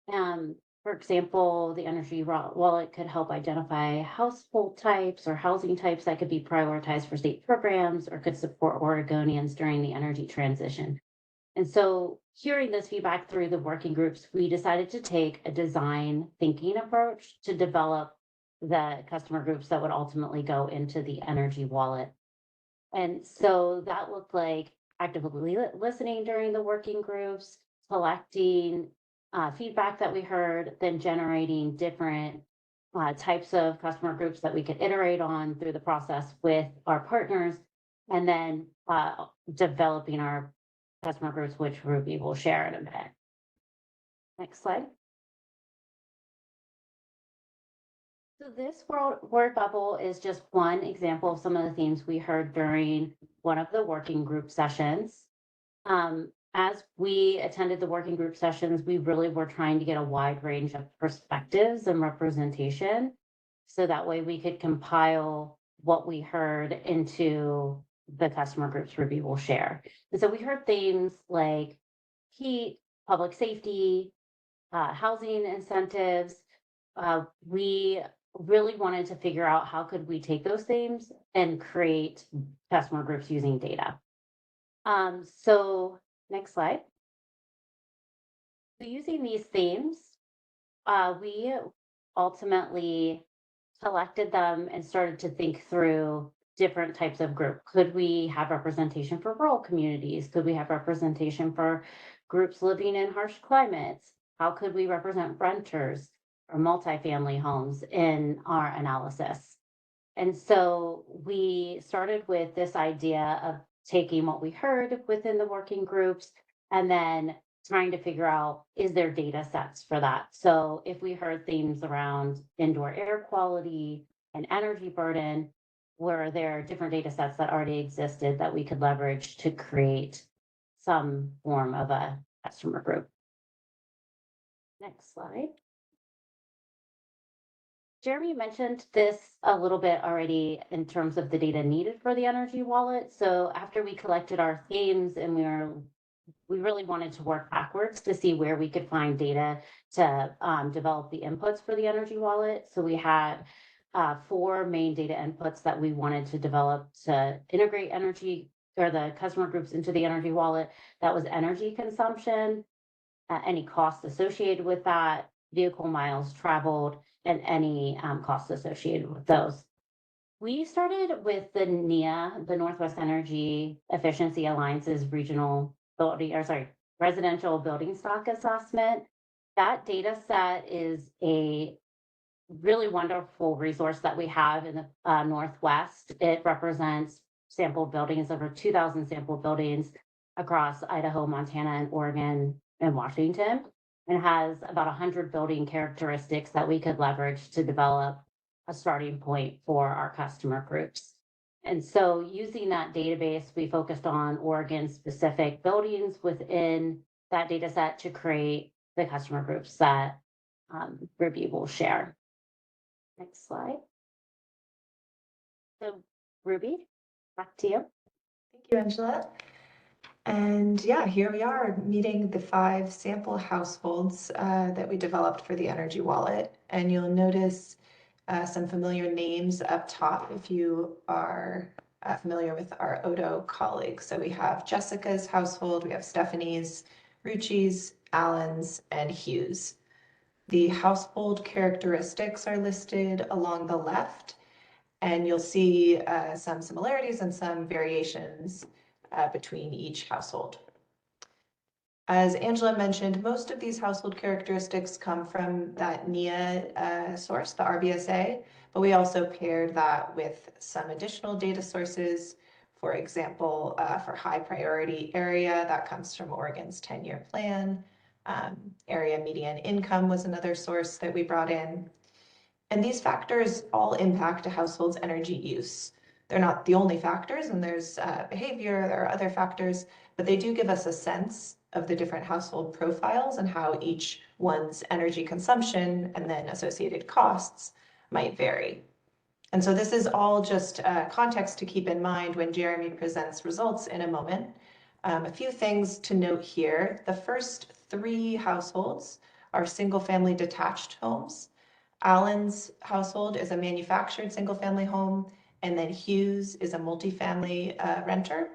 For example, the energy wallet could help identify household types or housing types that could be prioritized for state programs or could support Oregonians during the energy transition. And so, hearing this feedback through the working groups, we decided to take a design thinking approach to develop the customer groups that would ultimately go into the energy wallet. And so that looked like actively listening during the working groups, collecting feedback that we heard, then generating different types of customer groups that we could iterate on through the process with our partners, and then developing our customer groups, which Ruby will share in a minute. Next slide. So this word bubble is just one example of some of the themes we heard during one of the working group sessions. As we attended the working group sessions, we really were trying to get a wide range of perspectives and representation. So that way we could compile what we heard into the customer groups Ruby will share. And so we heard themes like heat, public safety, housing incentives. We really wanted to figure out how could we take those themes and create customer groups using data. So next slide. So using these themes, we ultimately collected them and started to think through different types of group. Could we have representation for rural communities? Could we have representation for groups living in harsh climates? How could we represent renters or multifamily homes in our analysis? And so we started with this idea of taking what we heard within the working groups and then trying to figure out, is there data sets for that? So if we heard themes around indoor air quality and energy burden, were there different data sets that already existed that we could leverage to create some form of a customer group? Next slide. Jeremy mentioned this a little bit already in terms of the data needed for the energy wallet. So after we collected our themes and we really wanted to work backwards to see where we could find data to develop the inputs for the energy wallet. So we had 4 main data inputs that we wanted to develop to integrate energy or the customer groups into the energy wallet. That was energy consumption, any costs associated with that, vehicle miles traveled, and any costs associated with those. We started with the NEA, the Northwest Energy Efficiency Alliance's residential building stock assessment. That data set is a really wonderful resource that we have in the Northwest. It represents sampled buildings, over 2,000 sampled buildings across Idaho, Montana, and Oregon and Washington, and has about 100 building characteristics that we could leverage to develop a starting point for our customer groups. And so using that database, we focused on Oregon specific buildings within that data set to create the customer groups that Ruby will share. Next slide. So Ruby, back to you. Thank you, Angela. And yeah, here we are meeting the 5 sample households that we developed for the energy wallet. And you'll notice some familiar names up top if you are familiar with our Odo colleagues. So we have Jessica's household, we have Stephanie's, Rucci's, Allen's, and Hughes. The household characteristics are listed along the left, and you'll see some similarities and some variations between each household. As Angela mentioned, most of these household characteristics come from that NIA source, the RBSA, but we also paired that with some additional data sources. For example, for high priority area, that comes from Oregon's 10-year plan. Area median income was another source that we brought in. And these factors all impact a household's energy use. They're not the only factors, and there's behavior, there are other factors, but they do give us a sense of the different household profiles and how each one's energy consumption and then associated costs might vary. And so this is all just context to keep in mind when Jeremy presents results in a moment. A few things to note here. The first 3 households are single-family detached homes. Allen's household is a manufactured single-family home, and then Hughes is a multifamily renter.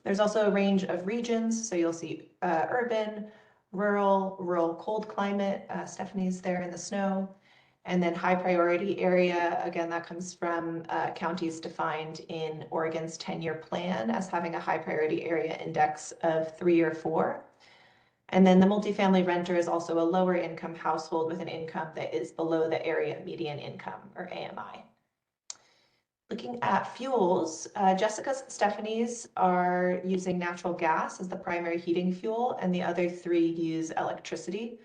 There's also a range of regions, so you'll see urban, rural cold climate. Stephanie's there in the snow. And then high priority area, again, that comes from counties defined in Oregon's 10-year plan as having a high priority area index of 3 or 4. And then the multifamily renter is also a lower income household with an income that is below the area median income, or AMI. Looking at fuels, Jessica's and Stephanie's are using natural gas as the primary heating fuel, and the other 3 use electricity.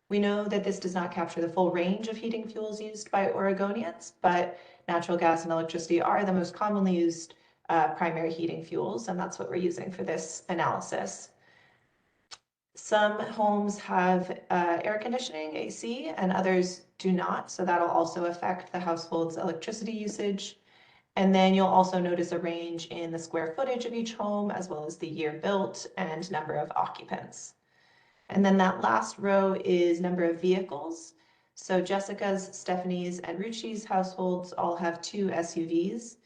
We know that this does not capture the full range of heating fuels used by Oregonians, but natural gas and electricity are the most commonly used primary heating fuels, and that's what we're using for this analysis. Some homes have air conditioning, AC, and others do not, so that'll also affect the household's electricity usage. And then you'll also notice a range in the square footage of each home, as well as the year built and number of occupants. And then that last row is number of vehicles. So Jessica's, Stephanie's, and Ruchi's households all have 2 SUVs.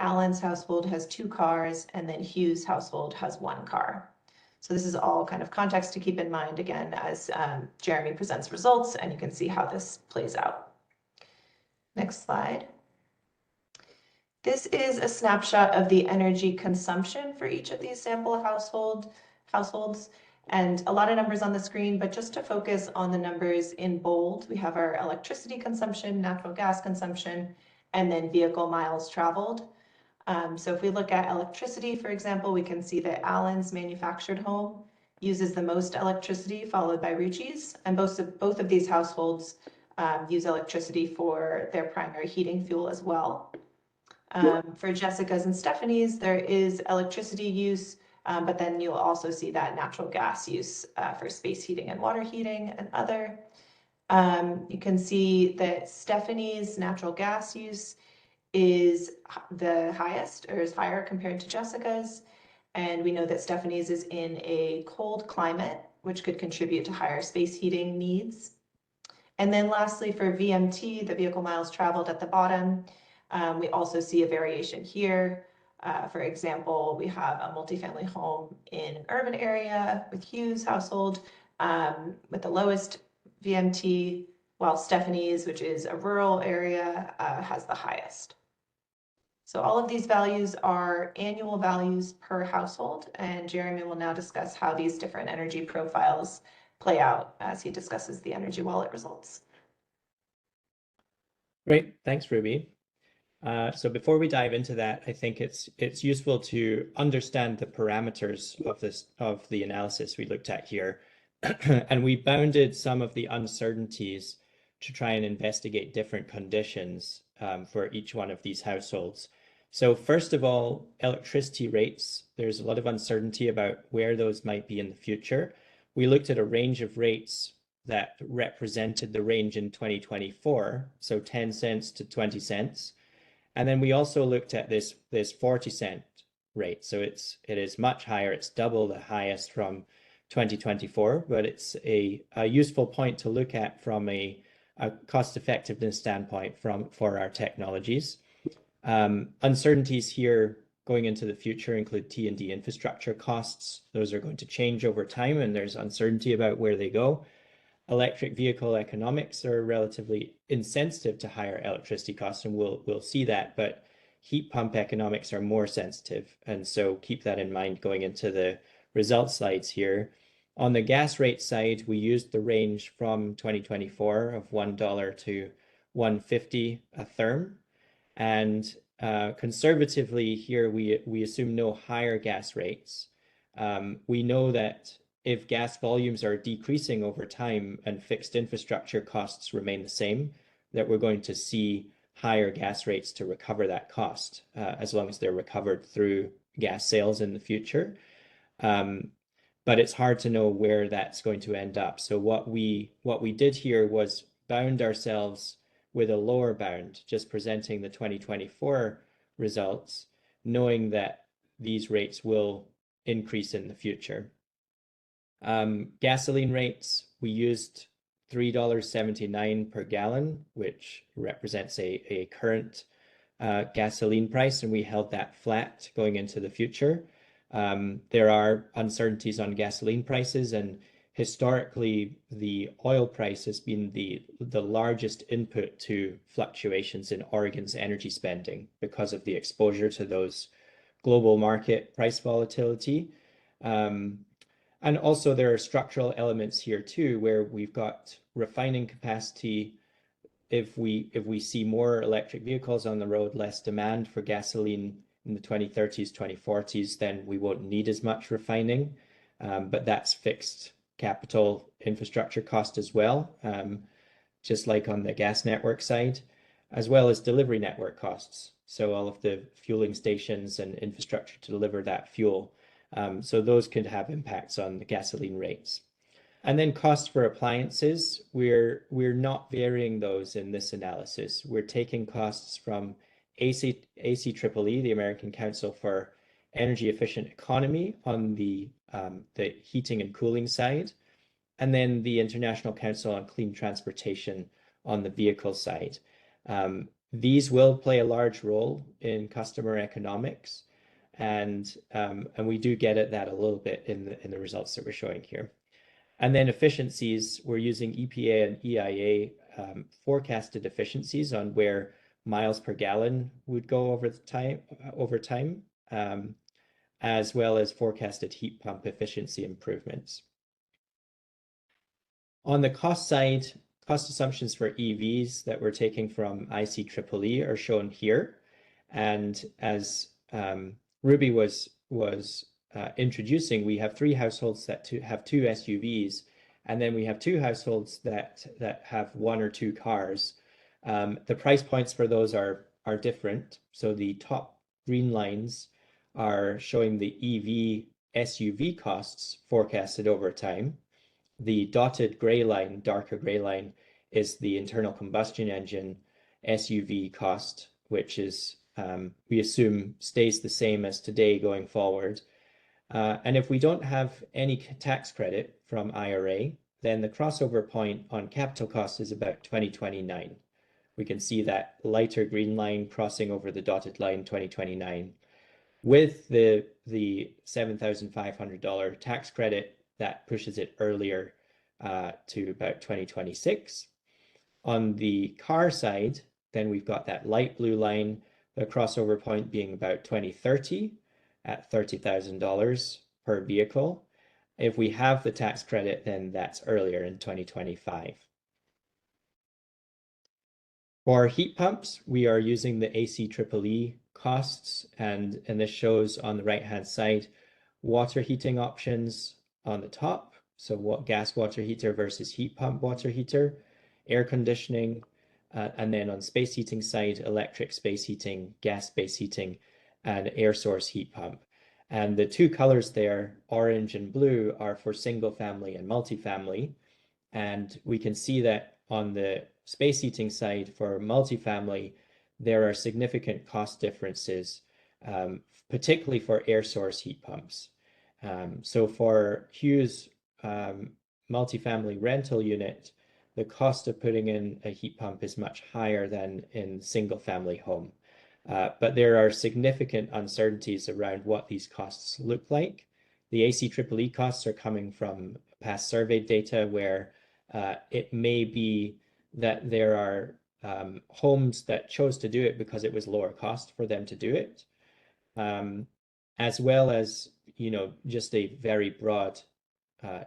Allen's household has 2 cars, and then Hughes' household has 1 car. So this is all kind of context to keep in mind, again, as Jeremy presents results, and you can see how this plays out. Next slide. This is a snapshot of the energy consumption for each of these sample households. And a lot of numbers on the screen, but just to focus on the numbers in bold, we have our electricity consumption, natural gas consumption, and then vehicle miles traveled. So if we look at electricity, for example, we can see that Allen's manufactured home uses the most electricity, followed by Ruchi's, and both of these households use electricity for their primary heating fuel as well. For Jessica's and Stephanie's, there is electricity use, but then you'll also see that natural gas use for space heating and water heating and other. You can see that Stephanie's natural gas use is the highest, or is higher compared to Jessica's. And we know that Stephanie's is in a cold climate, which could contribute to higher space heating needs. And then lastly, for VMT, the vehicle miles traveled at the bottom, we also see a variation here. For example, we have a multifamily home in an urban area with Hughes' household with the lowest VMT, while Stephanie's, which is a rural area, has the highest. So all of these values are annual values per household, and Jeremy will now discuss how these different energy profiles play out as he discusses the Energy Wallet results. Great, thanks, Ruby. So before we dive into that, I think it's useful to understand the parameters of the analysis we looked at here. And we bounded some of the uncertainties to try and investigate different conditions for each one of these households. So first of all, electricity rates. There's a lot of uncertainty about where those might be in the future. We looked at a range of rates that represented the range in 2024, so 10 cents to 20 cents. And then we also looked at this 40-cent rate. So it is much higher. It's double the highest from 2024, but it's a useful point to look at from a cost effectiveness standpoint for our technologies. Uncertainties here going into the future include T&D infrastructure costs. Those are going to change over time, and there's uncertainty about where they go. Electric vehicle economics are relatively insensitive to higher electricity costs, and we'll see that, but heat pump economics are more sensitive. And so keep that in mind going into the results slides here. On the gas rate side, we used the range from 2024 of $1 to $1.50 a therm. And conservatively here, we assume no higher gas rates. We know that if gas volumes are decreasing over time and fixed infrastructure costs remain the same, that we're going to see higher gas rates to recover that cost, as long as they're recovered through gas sales in the future. But it's hard to know where that's going to end up. So what we did here was bound ourselves with a lower bound, just presenting the 2024 results, knowing that these rates will increase in the future. Gasoline rates, we used $3.79 per gallon, which represents a current gasoline price, and we held that flat going into the future. There are uncertainties on gasoline prices, and historically, the oil price has been the largest input to fluctuations in Oregon's energy spending because of the exposure to those global market price volatility. And also there are structural elements here too, where we've got refining capacity. If we see more electric vehicles on the road, less demand for gasoline in the 2030s, 2040s, then we won't need as much refining. But that's fixed capital infrastructure cost as well, just like on the gas network side, as well as delivery network costs. So all of the fueling stations and infrastructure to deliver that fuel. So those could have impacts on the gasoline rates. And then costs for appliances, we're not varying those in this analysis. We're taking costs from ACEEE, the American Council for Energy Efficient Economy, on the heating and cooling side, and then the International Council on Clean Transportation on the vehicle side. These will play a large role in customer economics, and we do get at that a little bit in the results that we're showing here. And then efficiencies, we're using EPA and EIA forecasted efficiencies on where miles per gallon would go over time, as well as forecasted heat pump efficiency improvements. On the cost side, cost assumptions for EVs that we're taking from ICEEE are shown here. And as Ruby was introducing, we have 3 households that have 2 SUVs, and then we have 2 households that have 1 or 2 cars. The price points for those are different. So the top green lines are showing the EV SUV costs forecasted over time. The dotted gray line, darker gray line, is the internal combustion engine SUV cost, which is we assume stays the same as today going forward. And if we don't have any tax credit from IRA, then the crossover point on capital cost is about 2029. We can see that lighter green line crossing over the dotted line 2029. With the $7,500 tax credit, that pushes it earlier to about 2026. On the car side, then we've got that light blue line, the crossover point being about 2030 at $30,000 per vehicle. If we have the tax credit, then that's earlier in 2025. For heat pumps, we are using the ACEEE costs, and this shows on the right-hand side water heating options on the top. So what gas water heater versus heat pump water heater, air conditioning, and then on space heating side, electric space heating, gas space heating, and air source heat pump. And the 2 colors there, orange and blue, are for single family and multifamily. And we can see that on the space heating side for multifamily, there are significant cost differences, particularly for air source heat pumps. So for Hughes multifamily rental unit, the cost of putting in a heat pump is much higher than in single family home. But there are significant uncertainties around what these costs look like. The ACEEE costs are coming from past survey data where it may be that there are homes that chose to do it because it was lower cost for them to do it, as well as, just a very broad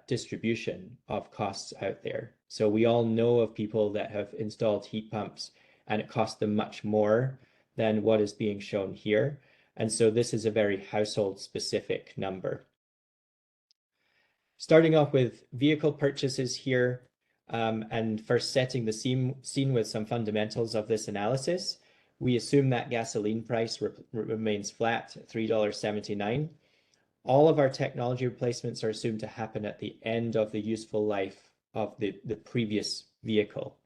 distribution of costs out there. So we all know of people that have installed heat pumps and it cost them much more than what is being shown here. And so this is a very household specific number. Starting off with vehicle purchases here, and first setting the scene with some fundamentals of this analysis, we assume that gasoline price remains flat at $3.79. All of our technology replacements are assumed to happen at the end of the useful life of the previous vehicle.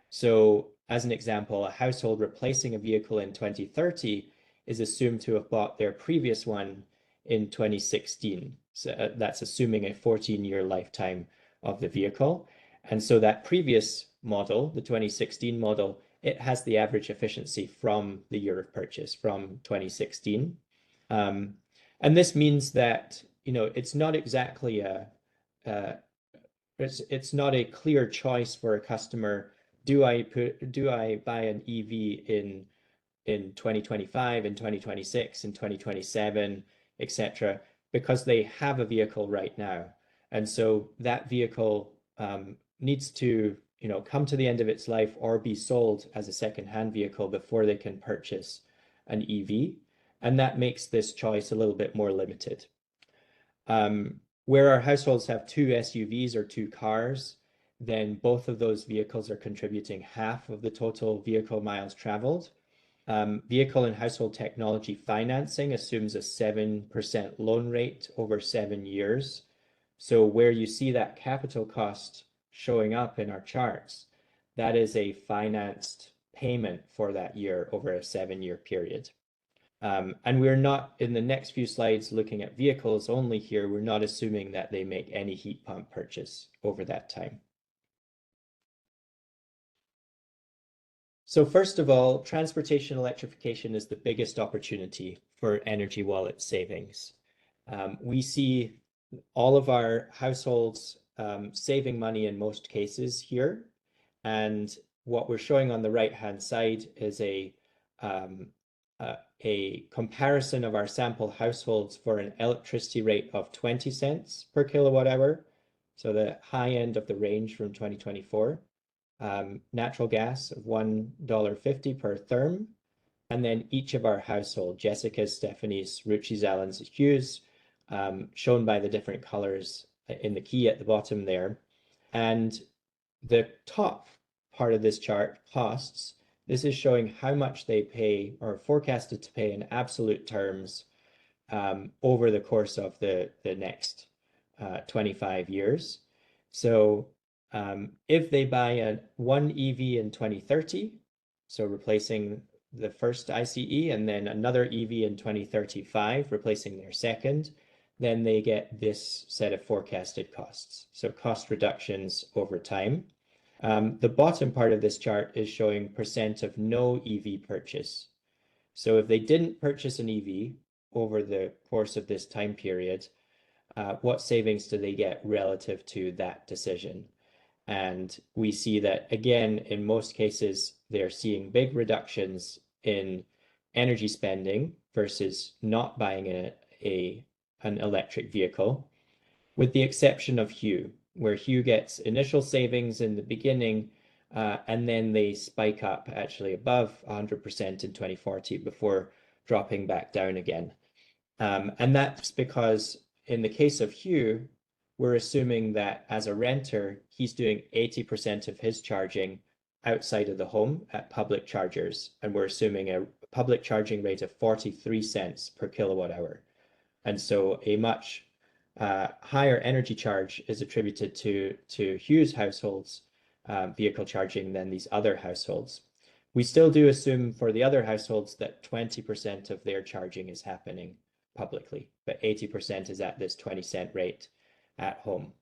So as an example, a household replacing a vehicle in 2030 is assumed to have bought their previous one in 2016. So that's assuming a 14-year lifetime of the vehicle. And so that previous model, the 2016 model, it has the average efficiency from the year of purchase, from 2016. And this means that, you know, it's not exactly it's not a clear choice for a customer. Do I buy an EV in 2025, in 2026, in 2027, etc., because they have a vehicle right now. And so that vehicle needs to, you know, come to the end of its life or be sold as a second-hand vehicle before they can purchase an EV. And that makes this choice a little bit more limited. Where our households have 2 SUVs or 2 cars, then both of those vehicles are contributing half of the total vehicle miles traveled. Vehicle and household technology financing assumes a 7% loan rate over 7 years. So where you see that capital cost showing up in our charts, that is a financed payment for that year over a 7-year period. And we're not, in the next few slides, looking at vehicles only here, we're not assuming that they make any heat pump purchase over that time. So first of all, transportation electrification is the biggest opportunity for energy wallet savings. We see all of our households saving money in most cases here. And what we're showing on the right-hand side is a comparison of our sample households for an electricity rate of 20 cents per kilowatt hour. So the high end of the range from 2024. Natural gas of $1.50 per therm, and then each of our household, Jessica's, Stephanie's, Ruchi's, Alan's, Hugh's, shown by the different colors in the key at the bottom there. And the top part of this chart, costs, this is showing how much they pay or forecasted to pay in absolute terms over the course of the next 25 years. So if they buy one EV in 2030, so replacing the first ICE and then another EV in 2035, replacing their second, then they get this set of forecasted costs. So cost reductions over time. The bottom part of this chart is showing percent of no EV purchase. So if they didn't purchase an EV over the course of this time period, what savings do they get relative to that decision? And we see that, again, in most cases, they're seeing big reductions in energy spending versus not buying an electric vehicle, with the exception of Hue, where Hue gets initial savings in the beginning, and then they spike up actually above 100% in 2040 before dropping back down again. And that's because in the case of Hue, we're assuming that as a renter, he's doing 80% of his charging outside of the home at public chargers. And we're assuming a public charging rate of 43 cents per kilowatt hour. And so a much higher energy charge is attributed to Hugh's households vehicle charging than these other households. We still do assume for the other households that 20% of their charging is happening publicly, but 80% is at this 20-cent rate at home.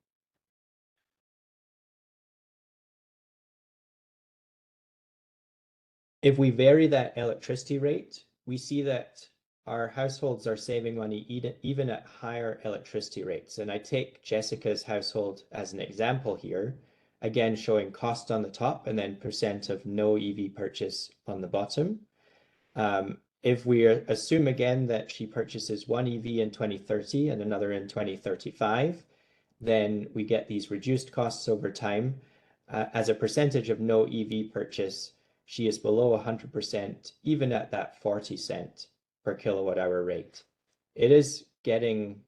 If we vary that electricity rate, we see that our households are saving money even at higher electricity rates. And I take Jessica's household as an example here, again showing cost on the top and then percent of no EV purchase on the bottom. If we assume again that she purchases one EV in 2030 and another in 2035, then we get these reduced costs over time. As a percentage of no EV purchase, she is below 100%, even at that 40 cent per kilowatt hour rate. It is getting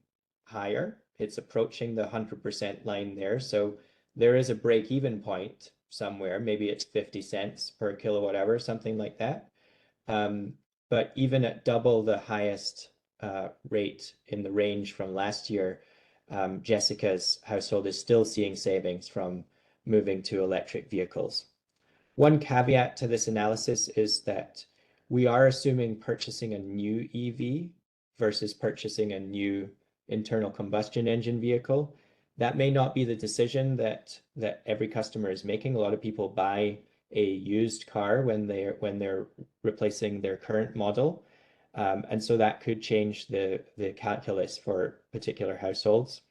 higher. It's approaching the 100% line there. So there is a break-even point somewhere. Maybe it's 50 cents per kilowatt hour, something like that. But even at double the highest rate in the range from last year, Jessica's household is still seeing savings from moving to electric vehicles. One caveat to this analysis is that we are assuming purchasing a new EV versus purchasing a new internal combustion engine vehicle. That may not be the decision that every customer is making. A lot of people buy a used car when they're replacing their current model. And so that could change the calculus for particular households.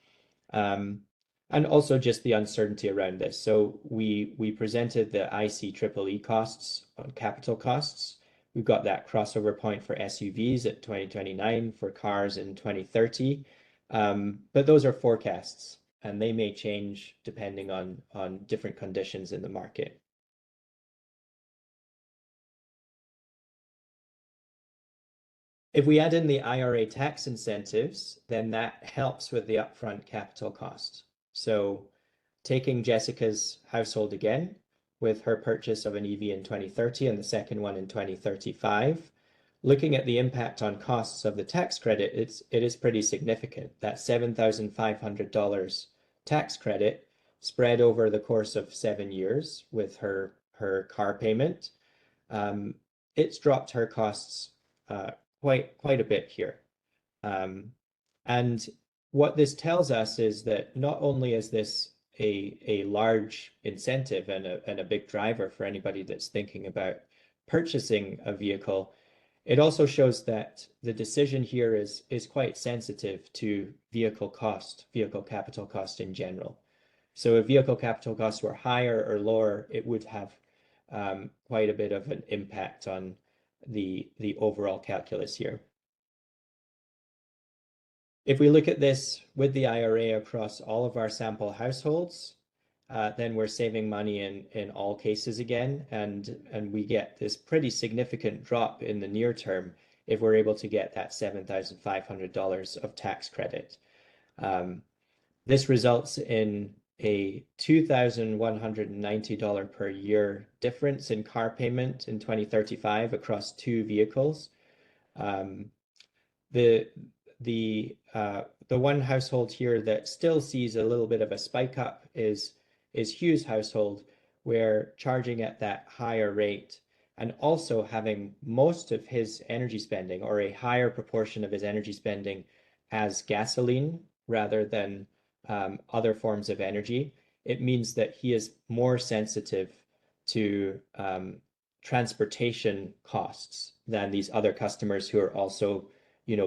And also just the uncertainty around this. So we presented the ICEEE costs on capital costs. We've got that crossover point for SUVs at 2029, for cars in 2030. But those are forecasts, and they may change depending on different conditions in the market. If we add in the IRA tax incentives, then that helps with the upfront capital cost. So taking Jessica's household again, with her purchase of an EV in 2030 and the second one in 2035, looking at the impact on costs of the tax credit, it is pretty significant. That $7,500 tax credit spread over the course of 7 years with her car payment, it's dropped her costs quite a bit here. And what this tells us is that not only is this a large incentive and a big driver for anybody that's thinking about purchasing a vehicle, it also shows that the decision here is quite sensitive to vehicle capital cost in general. So if vehicle capital costs were higher or lower, it would have quite a bit of an impact on the overall calculus here. If we look at this with the IRA across all of our sample households, then we're saving money in all cases again, and we get this pretty significant drop in the near term if we're able to get that $7,500 of tax credit. This results in a $2,190 per year difference in car payment in 2035 across 2 vehicles. The one household here that still sees a little bit of a spike up is Hugh's household, where charging at that higher rate and also having most of his energy spending, or a higher proportion of his energy spending, as gasoline rather than other forms of energy, it means that he is more sensitive to transportation costs than these other customers who are also,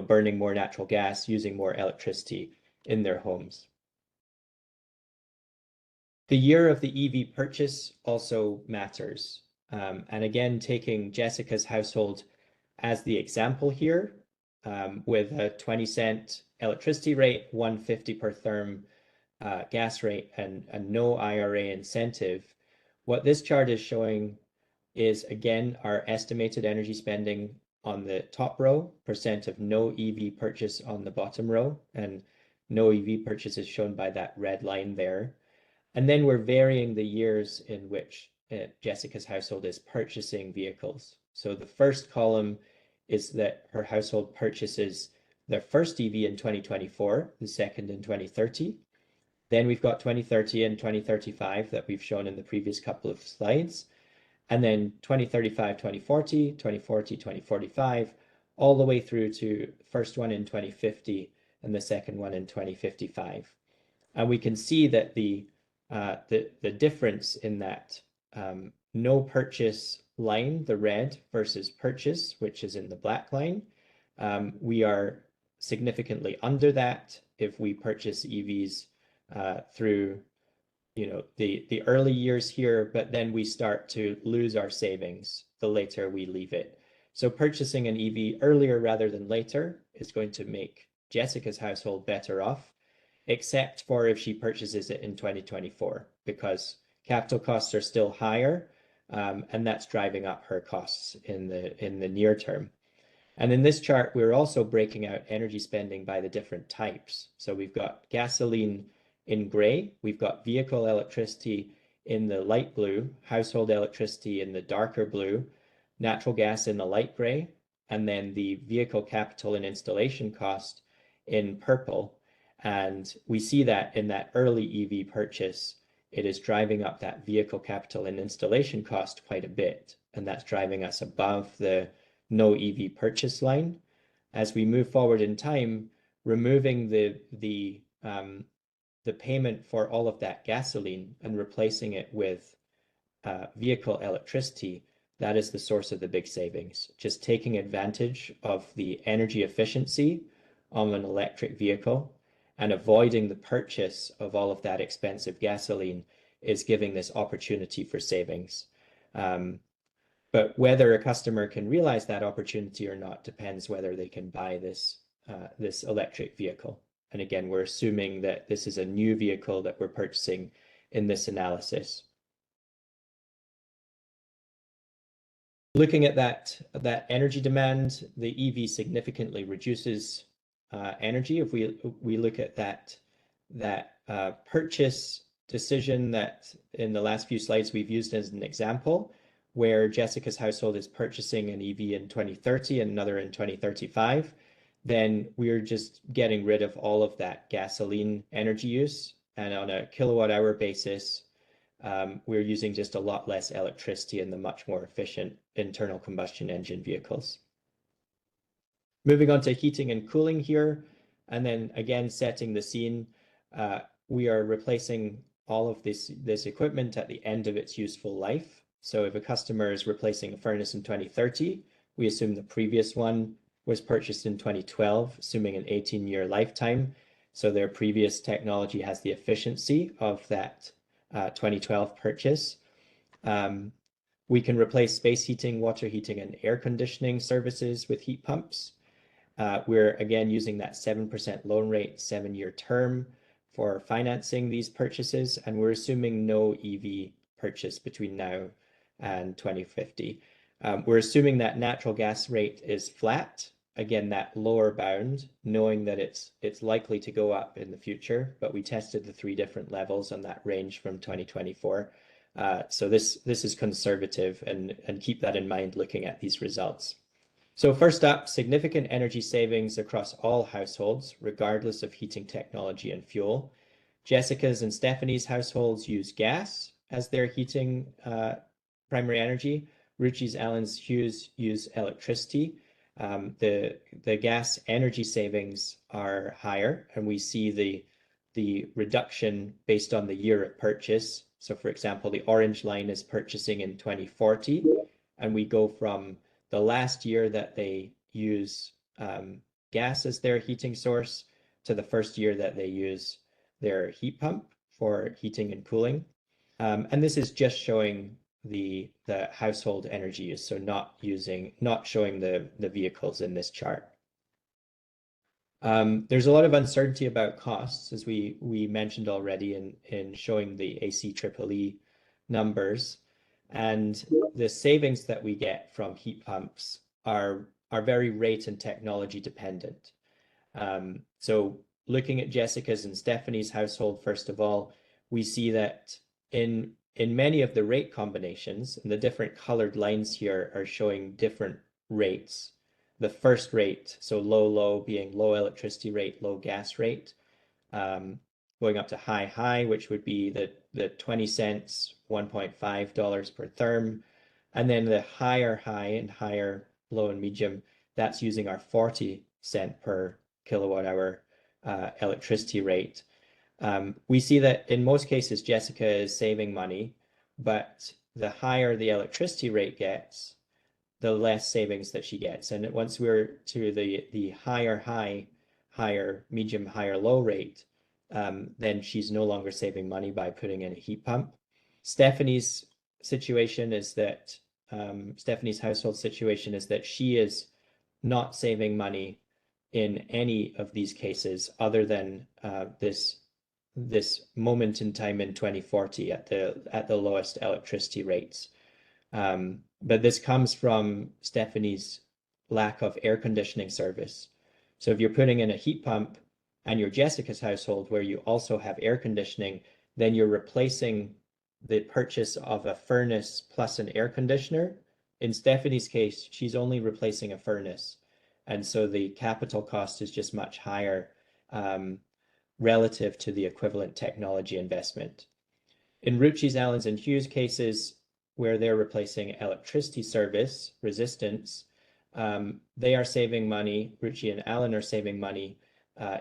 burning more natural gas, using more electricity in their homes. The year of the EV purchase also matters. And again, taking Jessica's household as the example here, with a 20-cent electricity rate, 150 per therm gas rate, and no IRA incentive, what this chart is showing is, again, our estimated energy spending on the top row, percent of no EV purchase on the bottom row, and no EV purchase is shown by that red line there. And then we're varying the years in which Jessica's household is purchasing vehicles. So the first column is that her household purchases their first EV in 2024, the second in 2030. Then we've got 2030 and 2035 that we've shown in the previous couple of slides. And then 2035, 2040, 2040, 2045, all the way through to first one in 2050 and the second one in 2055. And we can see that the difference in that no purchase line, the red, versus purchase, which is in the black line, we are significantly under that if we purchase EVs through the early years here, but then we start to lose our savings the later we leave it. So purchasing an EV earlier rather than later is going to make Jessica's household better off. except for if she purchases it in 2024, because capital costs are still higher, and that's driving up her costs in the near term. And in this chart, we're also breaking out energy spending by the different types. So we've got gasoline in gray, we've got vehicle electricity in the light blue, household electricity in the darker blue, natural gas in the light gray, and then the vehicle capital and installation cost in purple. And we see that in that early EV purchase, it is driving up that vehicle capital and installation cost quite a bit. And that's driving us above the no EV purchase line. As we move forward in time, removing the payment for all of that gasoline and replacing it with vehicle electricity, that is the source of the big savings. Just taking advantage of the energy efficiency of an electric vehicle and avoiding the purchase of all of that expensive gasoline is giving this opportunity for savings. But whether a customer can realize that opportunity or not depends whether they can buy this electric vehicle. And again, we're assuming that this is a new vehicle that we're purchasing in this analysis. Looking at that energy demand, the EV significantly reduces energy. If we look at that purchase decision that in the last few slides we've used as an example, where Jessica's household is purchasing an EV in 2030 and another in 2035, then we're just getting rid of all of that gasoline energy use. And on a kilowatt hour basis, we're using just a lot less electricity in the much more efficient internal combustion engine vehicles. Moving on to heating and cooling here, and then again, setting the scene, we are replacing all of this equipment at the end of its useful life. So if a customer is replacing a furnace in 2030, we assume the previous one was purchased in 2012, assuming an 18-year lifetime. So their previous technology has the efficiency of that 2012 purchase. We can replace space heating, water heating, and air conditioning services with heat pumps. We're again using that 7% loan rate, 7-year term for financing these purchases, and we're assuming no EV purchase between now and 2050. We're assuming that natural gas rate is flat. Again, that lower bound, knowing that it's likely to go up in the future, but we tested the 3 different levels on that range from 2024. So this is conservative, and keep that in mind looking at these results. So first up, significant energy savings across all households, regardless of heating technology and fuel. Jessica's and Stephanie's households use gas as their heating primary energy. Ruchi's, Ellen's, Hugh's use electricity. The gas energy savings are higher, and we see the reduction based on the year of purchase. So for example, the orange line is purchasing in 2040, and we go from the last year that they use gas as their heating source to the first year that they use their heat pump for heating and cooling. And this is just showing the household energy use, so not showing the vehicles in this chart. There's a lot of uncertainty about costs, as we mentioned already in showing the ACEEE numbers, and the savings that we get from heat pumps are very rate and technology dependent. So looking at Jessica's and Stephanie's household, first of all, we see that in many of the rate combinations, and the different colored lines here are showing different rates. The first rate, so low being low electricity rate, low gas rate, going up to high, which would be the 20 cents, $1.5 per therm. And then the higher high and higher low and medium, that's using our 40 cent per kilowatt hour electricity rate. We see that in most cases, Jessica is saving money, but the higher the electricity rate gets, the less savings that she gets. And once we're to the higher high, higher medium, higher low rate, then she's no longer saving money by putting in a heat pump. Stephanie's situation is that, Stephanie's household situation is that she is not saving money in any of these cases other than this this moment in time in 2040 at the lowest electricity rates. But this comes from Stephanie's lack of air conditioning service. So if you're putting in a heat pump and you're Jessica's household where you also have air conditioning, then you're replacing the purchase of a furnace plus an air conditioner. In Stephanie's case, she's only replacing a furnace. And so the capital cost is just much higher relative to the equivalent technology investment. In Ruchie's, Allen's, and Hughes cases, where they're replacing electricity service resistance, they are saving money. Ruchie and Allen are saving money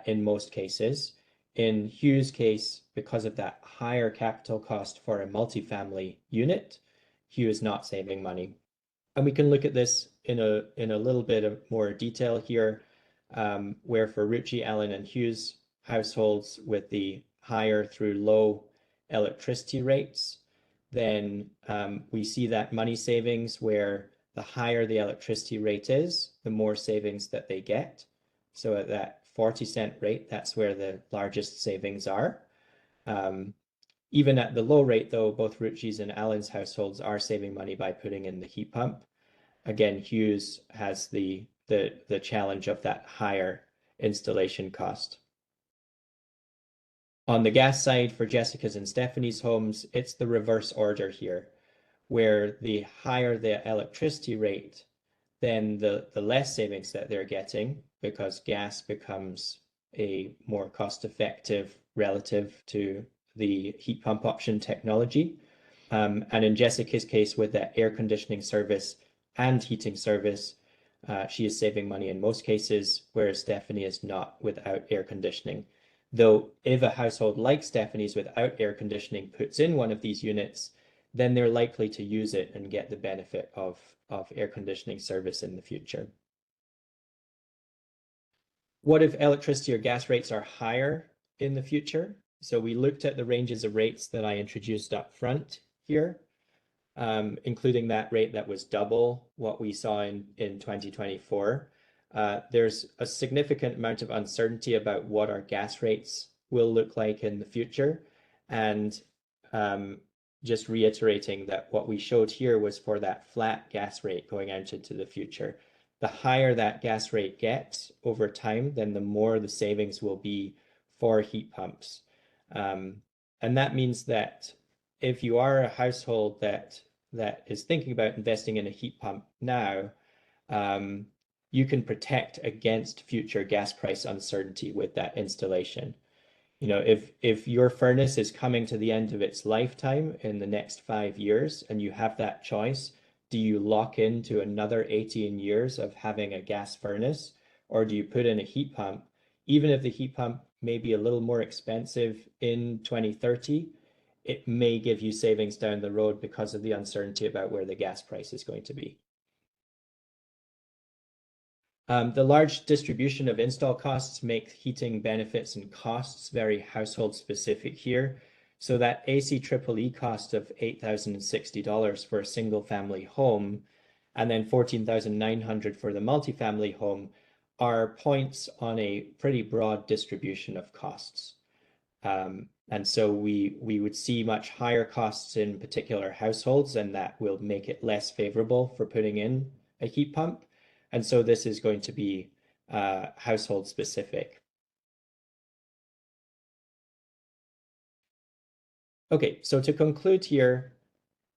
in most cases. In Hughes' case, because of that higher capital cost for a multifamily unit, Hugh is not saving money. And we can look at this in a little bit of more detail here, where for Ruchie, Allen, and Hughes households with the higher through low electricity rates, then we see that money savings where the higher the electricity rate is, the more savings that they get. So at that 40-cent rate, that's where the largest savings are. Even at the low rate, though, both Ruchie's and Allen's households are saving money by putting in the heat pump. Again, Hughes has the challenge of that higher installation cost. On the gas side, for Jessica's and Stephanie's homes, it's the reverse order here, where the higher the electricity rate, then the less savings that they're getting, because gas becomes a more cost-effective relative to the heat pump option technology. And in Jessica's case, with that air conditioning service and heating service, she is saving money in most cases, whereas Stephanie is not without air conditioning. Though if a household like Stephanie's without air conditioning puts in one of these units, then they're likely to use it and get the benefit of air conditioning service in the future. What if electricity or gas rates are higher in the future? So we looked at the ranges of rates that I introduced up front here, including that rate that was double what we saw in 2024. There's a significant amount of uncertainty about what our gas rates will look like in the future. And just reiterating that what we showed here was for that flat gas rate going out into the future. The higher that gas rate gets over time, then the more the savings will be for heat pumps. And that means that if you are a household that is thinking about investing in a heat pump now, you can protect against future gas price uncertainty with that installation. You know, if your furnace is coming to the end of its lifetime in the next 5 years and you have that choice, do you lock into another 18 years of having a gas furnace, or do you put in a heat pump? Even if the heat pump may be a little more expensive in 2030, it may give you savings down the road because of the uncertainty about where the gas price is going to be. The large distribution of install costs make heating benefits and costs very household specific here. So that ACEEE cost of $8,060 for a single family home, and then $14,900 for the multifamily home, are points on a pretty broad distribution of costs. And so we would see much higher costs in particular households, and that will make it less favorable for putting in a heat pump. And so this is going to be household specific. Okay, so to conclude here,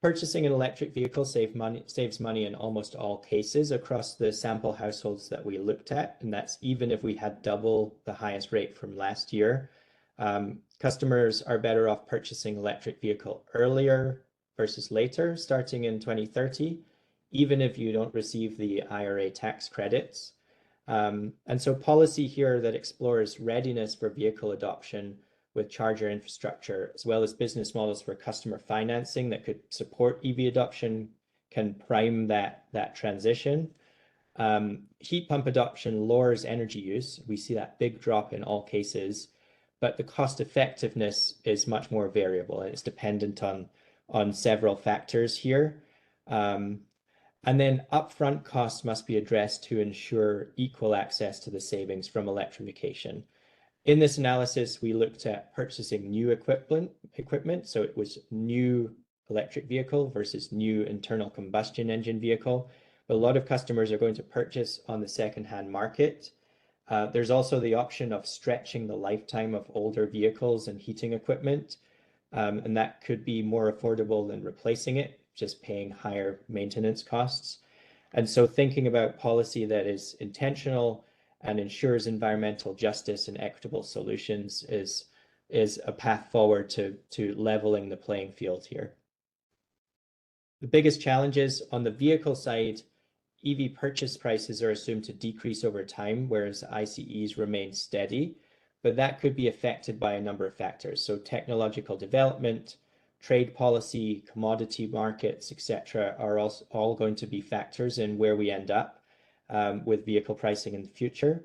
purchasing an electric vehicle saves money in almost all cases across the sample households that we looked at, and that's even if we had double the highest rate from last year. Customers are better off purchasing electric vehicle earlier versus later, starting in 2030, even if you don't receive the IRA tax credits. And so policy here that explores readiness for vehicle adoption with charger infrastructure, as well as business models for customer financing that could support EV adoption, can prime that transition. Heat pump adoption lowers energy use. We see that big drop in all cases, but the cost effectiveness is much more variable, and it's dependent on several factors here. And then upfront costs must be addressed to ensure equal access to the savings from electrification. In this analysis, we looked at purchasing new equipment. So it was new electric vehicle versus new internal combustion engine vehicle. But a lot of customers are going to purchase on the secondhand market. There's also the option of stretching the lifetime of older vehicles and heating equipment. And that could be more affordable than replacing it, just paying higher maintenance costs. And so thinking about policy that is intentional and ensures environmental justice and equitable solutions is a path forward to leveling the playing field here. The biggest challenges on the vehicle side, EV purchase prices are assumed to decrease over time, whereas ICEs remain steady, but that could be affected by a number of factors. So technological development, trade policy, commodity markets, etc., are all going to be factors in where we end up with vehicle pricing in the future.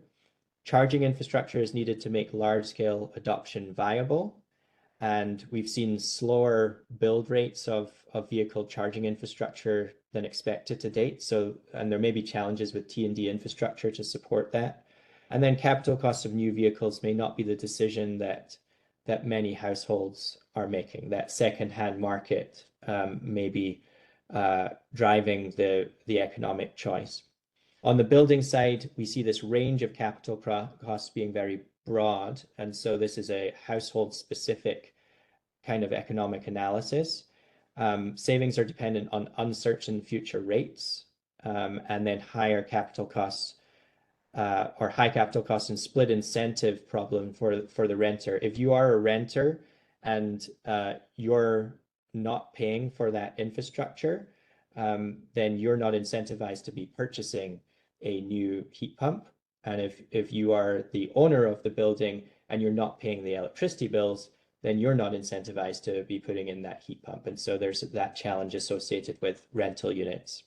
Charging infrastructure is needed to make large-scale adoption viable, and we've seen slower build rates of vehicle charging infrastructure than expected to date. So, and there may be challenges with T&D infrastructure to support that. And then capital costs of new vehicles may not be the decision that many households are making. That second-hand market may be driving the economic choice. On the building side, we see this range of capital costs being very broad. And so this is a household-specific kind of economic analysis. Savings are dependent on uncertain future rates, and then higher capital costs or high capital costs and split incentive problem for the renter. If you are a renter and you're not paying for that infrastructure, then you're not incentivized to be purchasing a new heat pump. And if you are the owner of the building and you're not paying the electricity bills, then you're not incentivized to be putting in that heat pump. And so there's that challenge associated with rental units.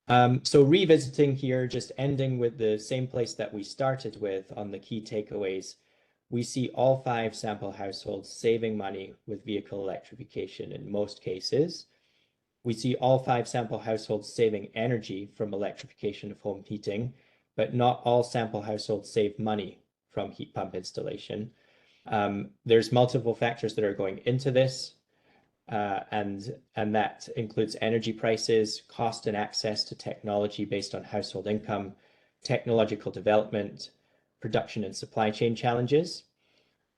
So revisiting here, just ending with the same place that we started with on the key takeaways, we see all 5 sample households saving money with vehicle electrification in most cases. We see all 5 sample households saving energy from electrification of home heating, but not all sample households save money from heat pump installation. There's multiple factors that are going into this, and that includes energy prices, cost and access to technology based on household income, technological development, production and supply chain challenges.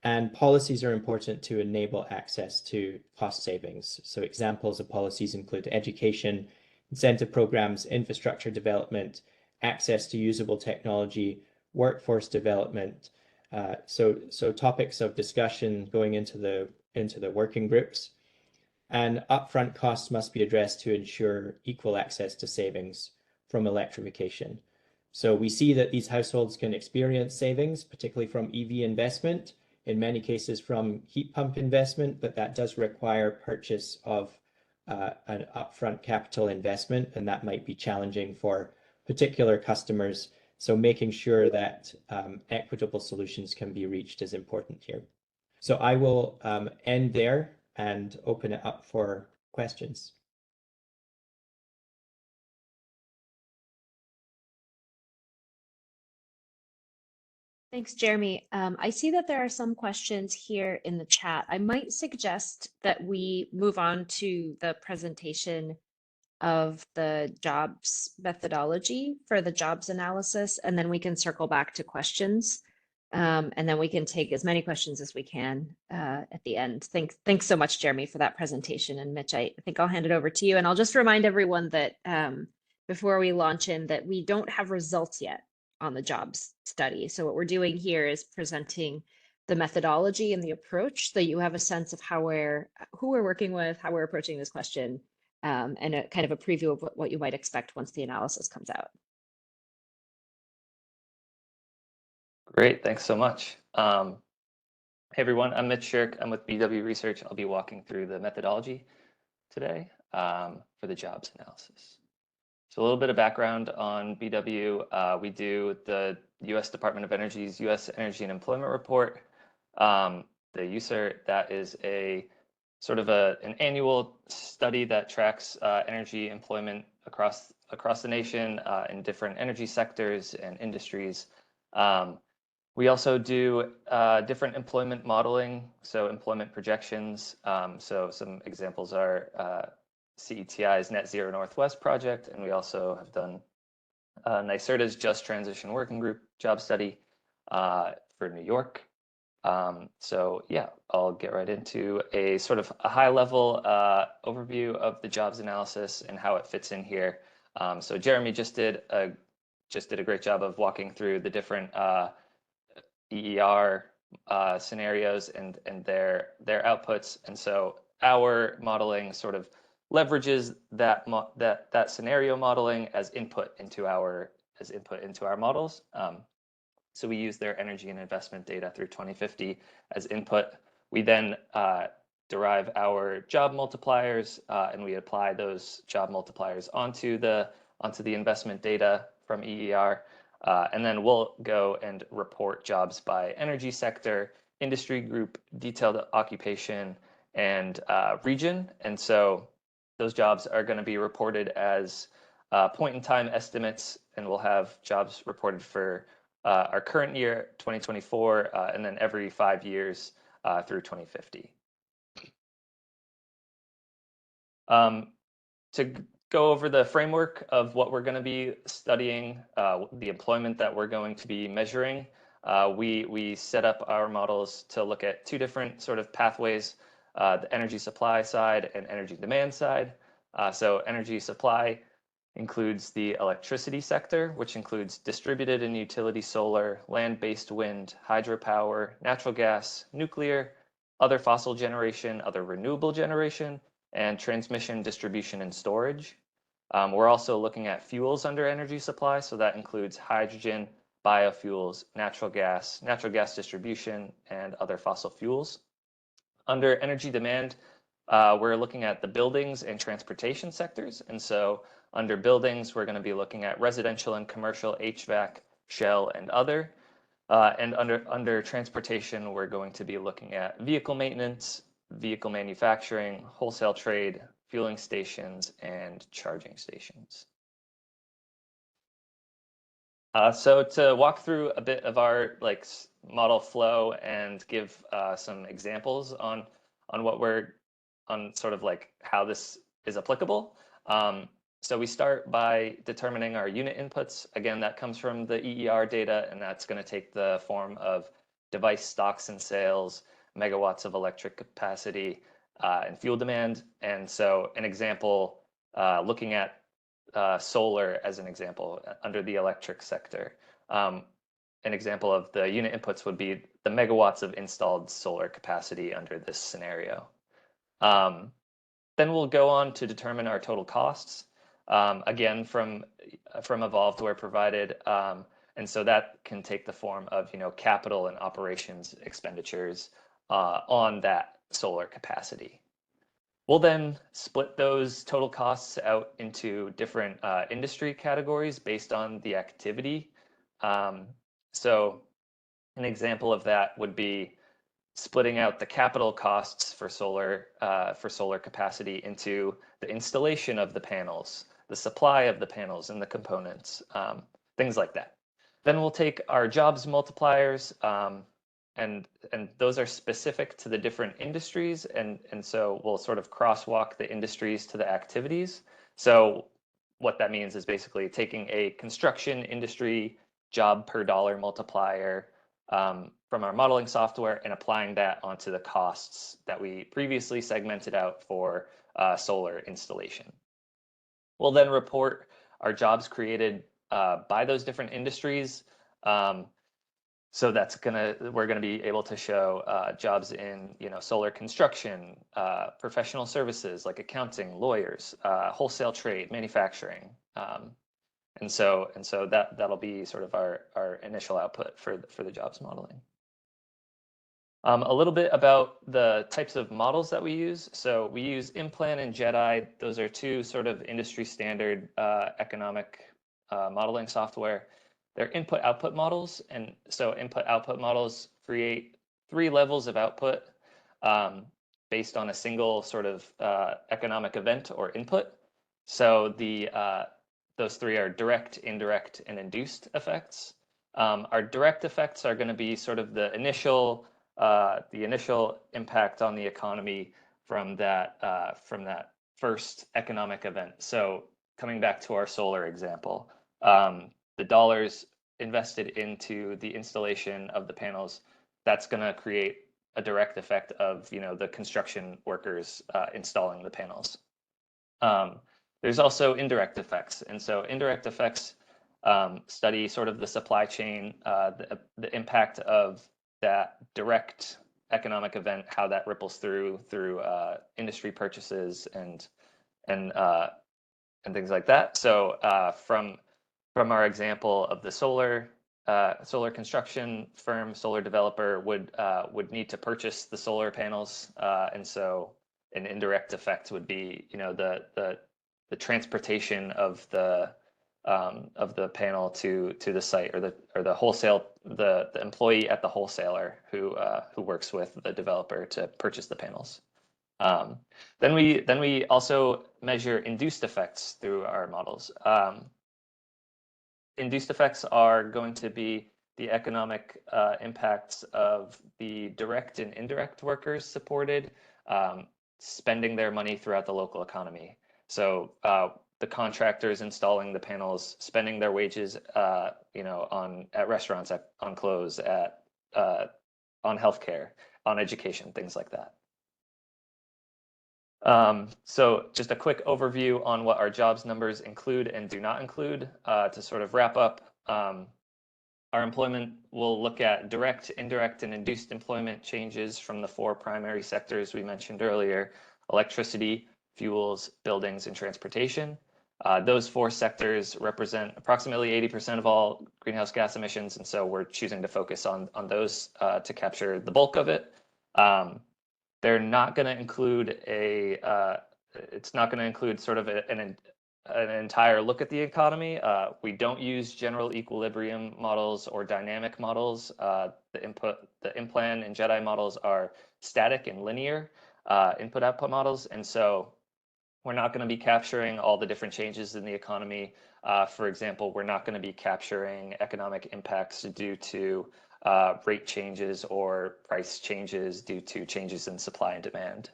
And policies are important to enable access to cost savings. So examples of policies include education, incentive programs, infrastructure development, access to usable technology, workforce development. So topics of discussion going into the working groups. And upfront costs must be addressed to ensure equal access to savings from electrification. So we see that these households can experience savings, particularly from EV investment, in many cases from heat pump investment, but that does require purchase of an upfront capital investment, and that might be challenging for particular customers. So making sure that equitable solutions can be reached is important here. So I will end there and open it up for questions. Thanks, Jeremy. I see that there are some questions here in the chat. I might suggest that we move on to the presentation of the jobs methodology for the jobs analysis, and then we can circle back to questions. And then we can take as many questions as we can at the end. Thanks so much, Jeremy, for that presentation. And Mitch, I think I'll hand it over to you. And I'll just remind everyone that before we launch in, that we don't have results yet on the jobs study. So what we're doing here is presenting the methodology and the approach, so you have a sense of who we're working with, how we're approaching this question, and a kind of a preview of what you might expect once the analysis comes out. Great, thanks so much. Hey everyone, I'm Mitch Shirk. I'm with BW Research. I'll be walking through the methodology today for the jobs analysis. So a little bit of background on BW. We do the U.S. Department of Energy's U.S. Energy and Employment Report. The USER, that is a sort of an annual study that tracks energy employment across the nation in different energy sectors and industries. We also do different employment modeling, so employment projections. So some examples are CETI's Net Zero Northwest project, and we also have done NYSERDA's Just Transition Working Group job study for New York. So yeah, I'll get right into a sort of a high level overview of the jobs analysis and how it fits in here. So Jeremy just did a great job of walking through the different EER scenarios and their outputs. And so our modeling sort of leverages that scenario modeling as input into our models. So we use their energy and investment data through 2050 as input. We then derive our job multipliers and we apply those job multipliers onto the investment data from EER. And then we'll go and report jobs by energy sector, industry group, detailed occupation, and region. And so those jobs are going to be reported as point-in-time estimates, and we'll have jobs reported for our current year, 2024, and then every 5 years through 2050. To go over the framework of what we're going to be studying, the employment that we're going to be measuring, we set up our models to look at two different sort of pathways, the energy supply side and energy demand side. So energy supply includes the electricity sector, which includes distributed and utility solar, land-based wind, hydropower, natural gas, nuclear, other fossil generation, other renewable generation, and transmission, distribution, and storage. We're also looking at fuels under energy supply, so that includes hydrogen, biofuels, natural gas distribution, and other fossil fuels. Under energy demand, we're looking at the buildings and transportation sectors. And so under buildings, we're going to be looking at residential and commercial HVAC, shell, and other. And under transportation, we're going to be looking at vehicle maintenance, vehicle manufacturing, wholesale trade, fueling stations, and charging stations. So to walk through a bit of our model flow and give some examples on sort of how this is applicable. So we start by determining our unit inputs. Again, that comes from the EER data, and that's going to take the form of device stocks and sales, megawatts of electric capacity, and fuel demand. And so an example, looking at solar as an example under the electric sector. An example of the unit inputs would be the megawatts of installed solar capacity under this scenario. Then we'll go on to determine our total costs, again from Evolved where provided, and so that can take the form of capital and operations expenditures on that solar capacity. We'll then split those total costs out into different industry categories based on the activity. So an example of that would be splitting out the capital costs for solar capacity into the installation of the panels, the supply of the panels and the components, things like that. Then we'll take our jobs multipliers, and those are specific to the different industries, and so we'll sort of crosswalk the industries to the activities. So what that means is basically taking a construction industry job per dollar multiplier from our modeling software and applying that onto the costs that we previously segmented out for solar installation. We'll then report our jobs created by those different industries. So we're gonna be able to show jobs in solar construction, professional services like accounting, lawyers, wholesale trade, manufacturing, and so that'll be sort of our initial output for the jobs modeling. A little bit about the types of models that we use. So we use InPlan and JEDI. Those are two sort of industry standard economic modeling software. They're input-output models, and so input-output models create 3 levels of output based on a single sort of economic event or input. So those 3 are direct, indirect, and induced effects. Our direct effects are going to be sort of the initial impact on the economy from that first economic event. So coming back to our solar example, the dollars invested into the installation of the panels, that's going to create a direct effect of the construction workers installing the panels. There's also indirect effects, and so indirect effects study sort of the supply chain, the impact of that direct economic event, how that ripples through industry purchases and things like that. So from our example of the solar construction firm, solar developer would need to purchase the solar panels, and so an indirect effect would be the transportation of the panel to the site, or the wholesale, the employee at the wholesaler who works with the developer to purchase the panels. Then we also measure induced effects through our models. Induced effects are going to be the economic impacts of the direct and indirect workers supported spending their money throughout the local economy. So the contractors installing the panels, spending their wages, at restaurants, on clothes, on healthcare, on education, things like that. So just a quick overview on what our jobs numbers include and do not include. To sort of wrap up, our employment will look at direct, indirect, and induced employment changes from the 4 primary sectors we mentioned earlier: electricity, fuels, buildings, and transportation. Those 4 sectors represent approximately 80% of all greenhouse gas emissions, and so we're choosing to focus on those to capture the bulk of it. They're not going to include it's not going to include sort of an entire look at the economy. We don't use general equilibrium models or dynamic models. The INPLAN and JEDI models are static and linear input-output models, and so we're not going to be capturing all the different changes in the economy. For example, we're not going to be capturing economic impacts due to rate changes or price changes due to changes in supply and demand.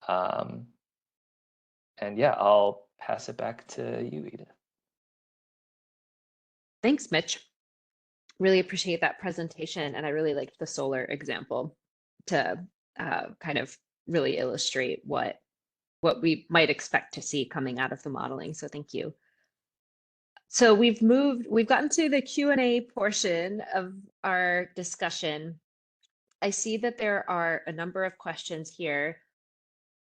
And yeah, I'll pass it back to you, Edith. Thanks, Mitch. Really appreciate that presentation, and I really liked the solar example to kind of really illustrate what we might expect to see coming out of the modeling. So thank you. So we've gotten to the Q&A portion of our discussion. I see that there are a number of questions here.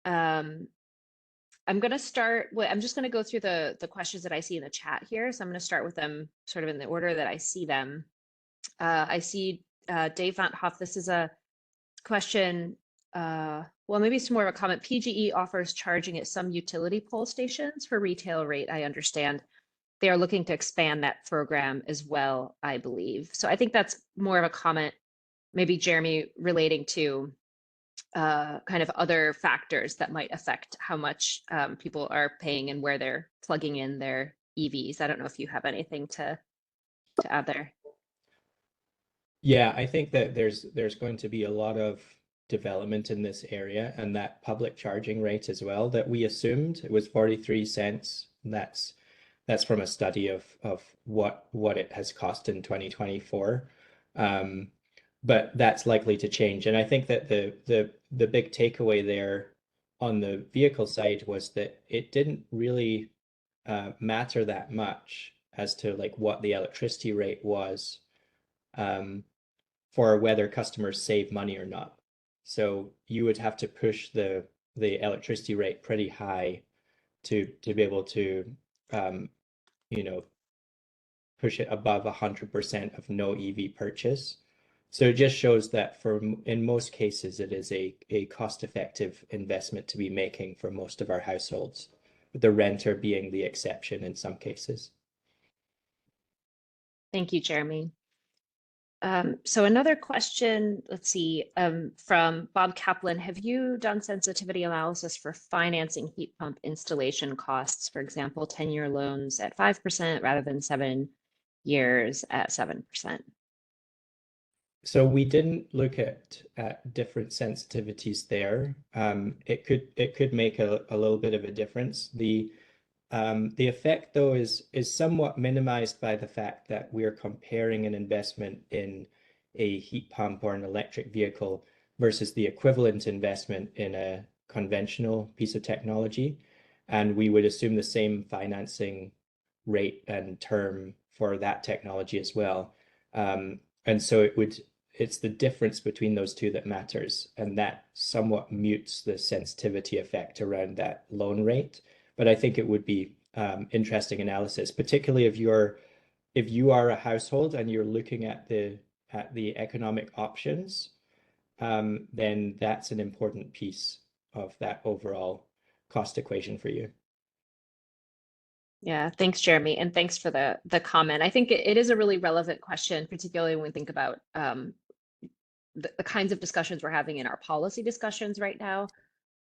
I'm going to start with, I'm just going to go through the questions that I see in the chat here. So I'm going to start with them sort of in the order that I see them. I see Dave Van Hoff. This is a question, well, maybe it's more of a comment. PGE offers charging at some utility pole stations for retail rate, I understand. They are looking to expand that program as well, I believe. So I think that's more of a comment, maybe Jeremy, relating to kind of other factors that might affect how much people are paying and where they're plugging in their EVs. I don't know if you have anything to add there. Yeah, I think that there's going to be a lot of development in this area, and that public charging rate as well that we assumed it was 43 cents. That's from a study of what it has cost in 2024. But that's likely to change. And I think that the big takeaway there on the vehicle side was that it didn't really matter that much as to like what the electricity rate was for whether customers save money or not. So you would have to push the electricity rate pretty high to be able to push it above 100% of no EV purchase. So it just shows that in most cases, it is a cost-effective investment to be making for most of our households, with the renter being the exception in some cases. Thank you, Jeremy. So another question, let's see, from Bob Kaplan. Have you done sensitivity analysis for financing heat pump installation costs? For example, 10-year loans at 5% rather than 7, years at 7%. So we didn't look at different sensitivities there. It could make a little bit of a difference. The effect though is somewhat minimized by the fact that we're comparing an investment in a heat pump or an electric vehicle versus the equivalent investment in a conventional piece of technology. And we would assume the same financing rate and term for that technology as well. And so it's the difference between those two that matters, and that somewhat mutes the sensitivity effect around that loan rate. But I think it would be interesting analysis, particularly if you are a household and you're looking at the economic options, then that's an important piece of that overall cost equation for you. Yeah, thanks, Jeremy, and thanks for the comment. I think it is a really relevant question, particularly when we think about the kinds of discussions we're having in our policy discussions right now,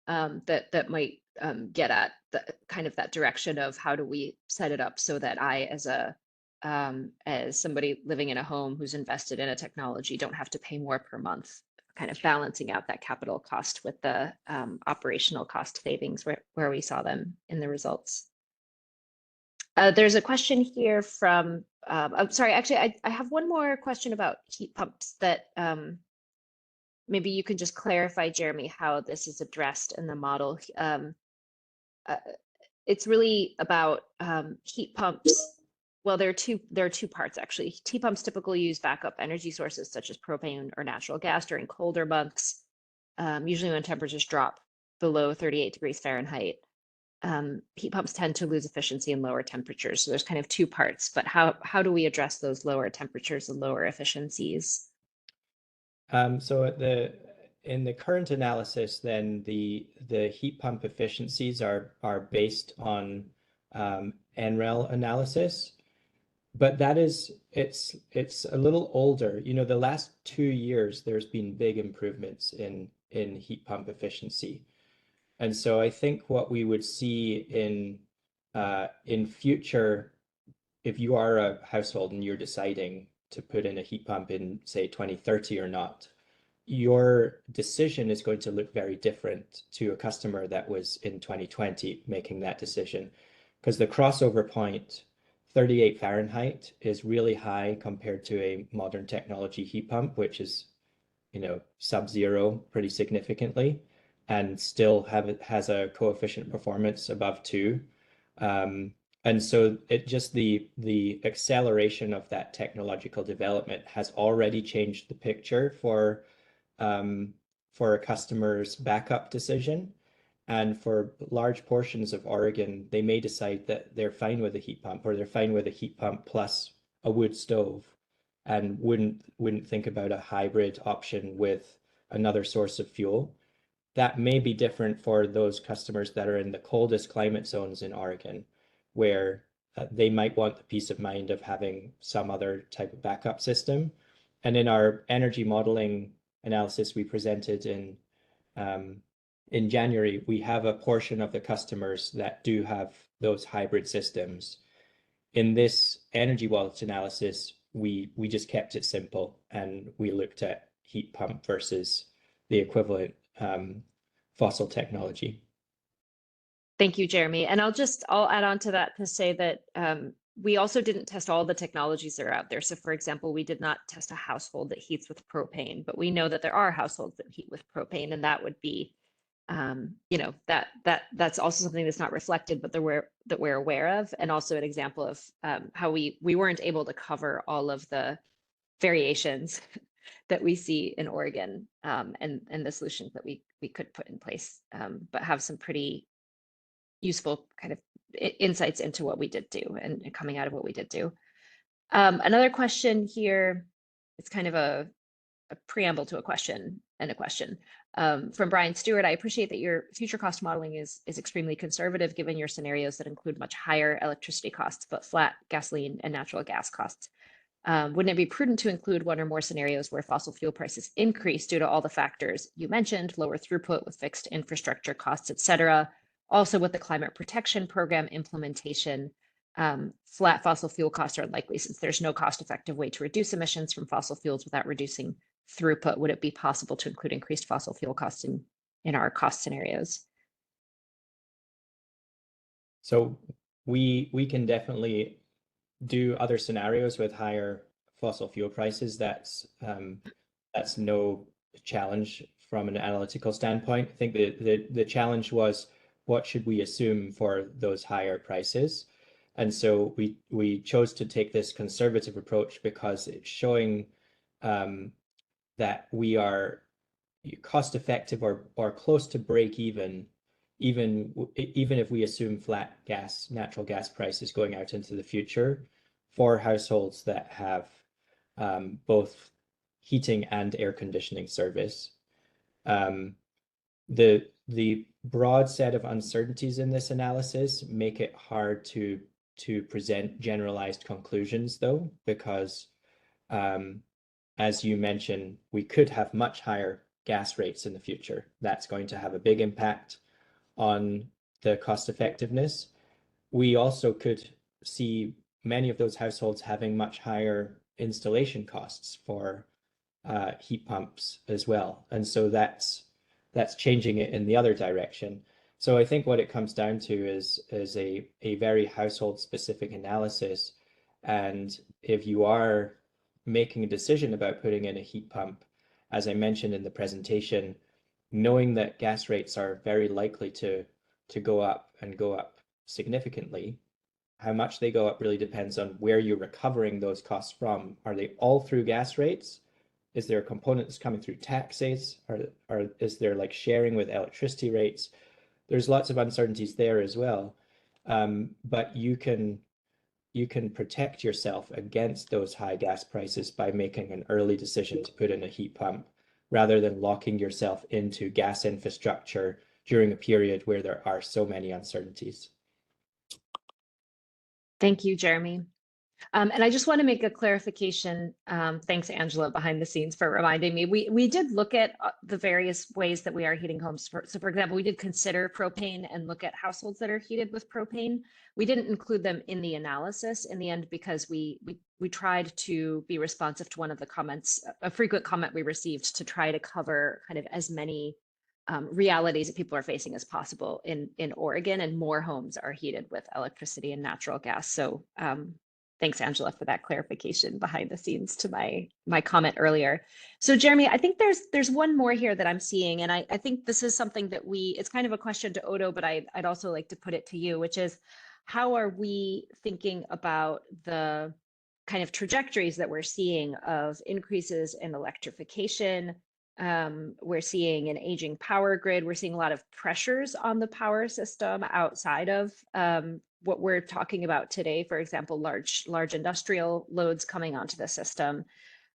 that might get at the kind of that direction of how do we set it up so that I, as somebody living in a home who's invested in a technology, don't have to pay more per month, kind of balancing out that capital cost with the operational cost savings where we saw them in the results. There's a question here from, I'm sorry, actually, I have one more question about heat pumps that maybe you can just clarify, Jeremy, how this is addressed in the model. It's really about heat pumps. Well, there are two parts actually. Heat pumps typically use backup energy sources such as propane or natural gas during colder months, usually when temperatures drop below 38 degrees Fahrenheit. Heat pumps tend to lose efficiency in lower temperatures. So there's kind of two parts, but how do we address those lower temperatures and lower efficiencies? So in the current analysis, then the heat pump efficiencies are based on NREL analysis, but it's a little older. You know, the last 2 years there's been big improvements in heat pump efficiency. And so I think what we would see in future, if you are a household and you're deciding to put in a heat pump in, say, 2030 or not, your decision is going to look very different to a customer that was in 2020 making that decision. Because the crossover point, 38 Fahrenheit, is really high compared to a modern technology heat pump, which is, you know, sub-zero pretty significantly, and still has a coefficient performance above 2. And so it just the acceleration of that technological development has already changed the picture for a customer's backup decision. And for large portions of Oregon, they may decide that they're fine with a heat pump, or they're fine with a heat pump plus a wood stove, and wouldn't think about a hybrid option with another source of fuel. That may be different for those customers that are in the coldest climate zones in Oregon, where they might want the peace of mind of having some other type of backup system. And in our energy modeling analysis we presented in January, we have a portion of the customers that do have those hybrid systems. In this energy wallet analysis, we just kept it simple, and we looked at heat pump versus the equivalent fossil technology. Thank you, Jeremy. And I'll add on to that to say that we also didn't test all the technologies that are out there. So for example, we did not test a household that heats with propane, but we know that there are households that heat with propane, and that would be, you know, that's also something that's not reflected, but that we're aware of, and also an example of how we weren't able to cover all of the variations that we see in Oregon, and the solutions that we could put in place, but have some pretty useful kind of insights into what we did do and coming out of what we did do. Another question here, it's kind of a preamble to a question and a question from Brian Stewart. I appreciate that your future cost modeling is extremely conservative given your scenarios that include much higher electricity costs, but flat gasoline and natural gas costs. Wouldn't it be prudent to include one or more scenarios where fossil fuel prices increase due to all the factors you mentioned, lower throughput with fixed infrastructure costs, et cetera? Also with the climate protection program implementation, flat fossil fuel costs are unlikely since there's no cost-effective way to reduce emissions from fossil fuels without reducing throughput. Would it be possible to include increased fossil fuel costs in our cost scenarios? So we can definitely do other scenarios with higher fossil fuel prices. That's no challenge from an analytical standpoint. I think the challenge was what should we assume for those higher prices? And so we chose to take this conservative approach because it's showing that we are cost effective or close to break even if we assume flat natural gas prices going out into the future for households that have both heating and air conditioning service. The broad set of uncertainties in this analysis make it hard to present generalized conclusions, though, because as you mentioned, we could have much higher gas rates in the future. That's going to have a big impact on the cost effectiveness. We also could see many of those households having much higher installation costs for heat pumps as well. And so that's changing it in the other direction. So I think what it comes down to is a very household specific analysis. And if you are making a decision about putting in a heat pump, as I mentioned in the presentation, knowing that gas rates are very likely to go up and go up significantly, how much they go up really depends on where you're recovering those costs from. Are they all through gas rates? Is there a component that's coming through taxes? Or is there like sharing with electricity rates? There's lots of uncertainties there as well. But you can protect yourself against those high gas prices by making an early decision to put in a heat pump rather than locking yourself into gas infrastructure during a period where there are so many uncertainties. Thank you, Jeremy. And I just want to make a clarification. Thanks, Angela, behind the scenes for reminding me. We did look at the various ways that we are heating homes. So for example, we did consider propane and look at households that are heated with propane. We didn't include them in the analysis in the end because we tried to be responsive to one of the comments, a frequent comment we received, to try to cover kind of as many realities that people are facing as possible in Oregon, and more homes are heated with electricity and natural gas. So thanks, Angela, for that clarification behind the scenes to my comment earlier. So Jeremy, I think there's one more here that I'm seeing, and I think this is something that it's kind of a question to Odo, but I'd also like to put it to you, which is, how are we thinking about the kind of trajectories that we're seeing of increases in electrification? We're seeing an aging power grid. We're seeing a lot of pressures on the power system outside of what we're talking about today. For example, large industrial loads coming onto the system.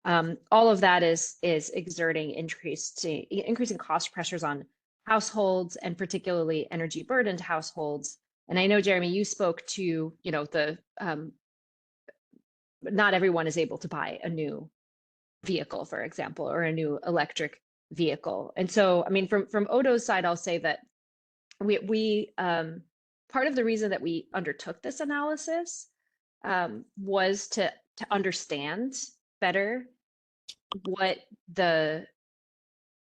All of that is exerting increasing cost pressures on households, and particularly energy burdened households. And I know, Jeremy, you spoke to, the not everyone is able to buy a new vehicle, for example, or a new electric vehicle. And so, I mean, from Odo's side, I'll say that we part of the reason that we undertook this analysis was to understand better what the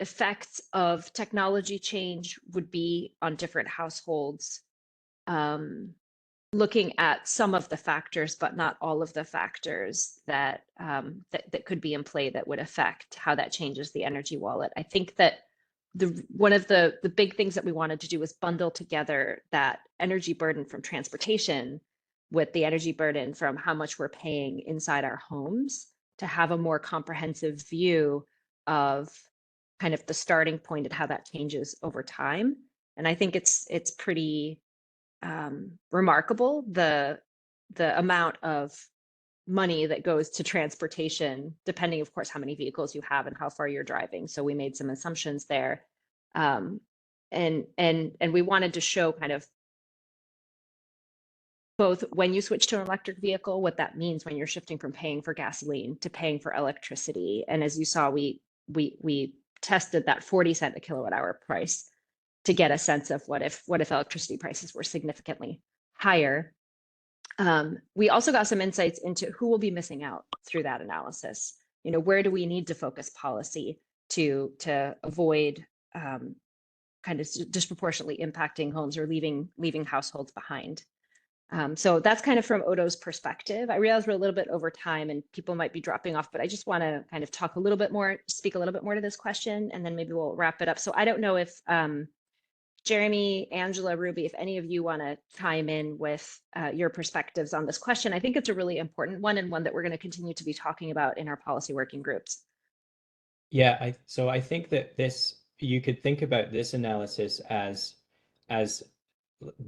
effects of technology change would be on different households, looking at some of the factors, but not all of the factors that could be in play that would affect how that changes the energy wallet. I think that one of the big things that we wanted to do was bundle together that energy burden from transportation with the energy burden from how much we're paying inside our homes, to have a more comprehensive view of kind of the starting point and how that changes over time. And I think it's pretty remarkable the amount of money that goes to transportation, depending, of course, how many vehicles you have and how far you're driving. So we made some assumptions there, and we wanted to show kind of both when you switch to an electric vehicle, what that means when you're shifting from paying for gasoline to paying for electricity. And as you saw, we tested that 40 cent a kilowatt hour price to get a sense of what if electricity prices were significantly higher. We also got some insights into who will be missing out through that analysis. You know, where do we need to focus policy to avoid kind of disproportionately impacting homes or leaving households behind. So that's kind of from Odo's perspective. I realize we're a little bit over time and people might be dropping off, but I just want to kind of talk a little bit more, speak a little bit more to this question, and then maybe we'll wrap it up. So I don't know if Jeremy, Angela, Ruby, if any of you want to chime in with your perspectives on this question. I think it's a really important one and one that we're going to continue to be talking about in our policy working groups. Yeah, so I think that you could think about this analysis as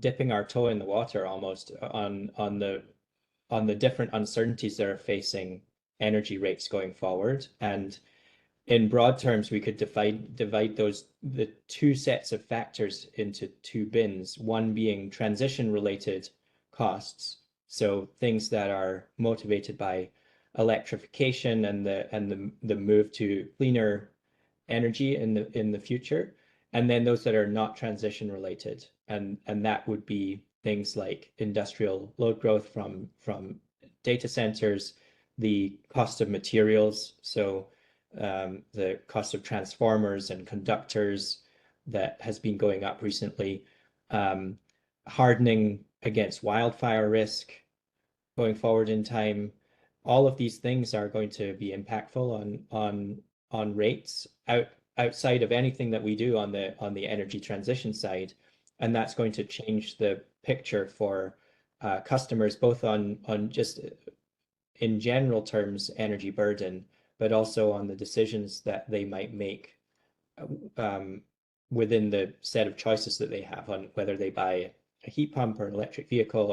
dipping our toe in the water almost on the different uncertainties that are facing energy rates going forward. And in broad terms, we could divide the two sets of factors into two bins, one being transition related costs, so things that are motivated by electrification and the move to cleaner energy in the future, and then those that are not transition related, and that would be things like industrial load growth from data centers, the cost of materials, so the cost of transformers and conductors that has been going up recently, hardening against wildfire risk going forward in time. All of these things are going to be impactful on rates outside of anything that we do on the energy transition side, and that's going to change the picture for customers, both on just in general terms energy burden, but also on the decisions that they might make within the set of choices that they have on whether they buy a heat pump or an electric vehicle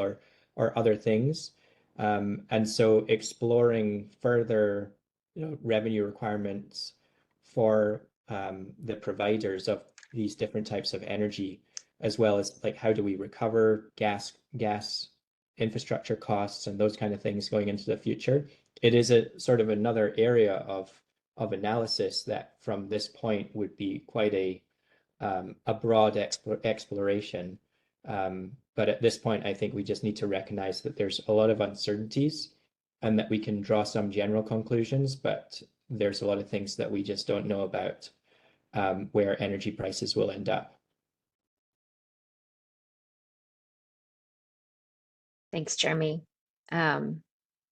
or other things. And so exploring further, revenue requirements for the providers of these different types of energy, as well as like how do we recover gas infrastructure costs and those kind of things going into the future. It is a sort of another area of analysis that from this point would be quite a broad exploration. But at this point, I think we just need to recognize that there's a lot of uncertainties and that we can draw some general conclusions, but there's a lot of things that we just don't know about where energy prices will end up. Thanks, Jeremy. And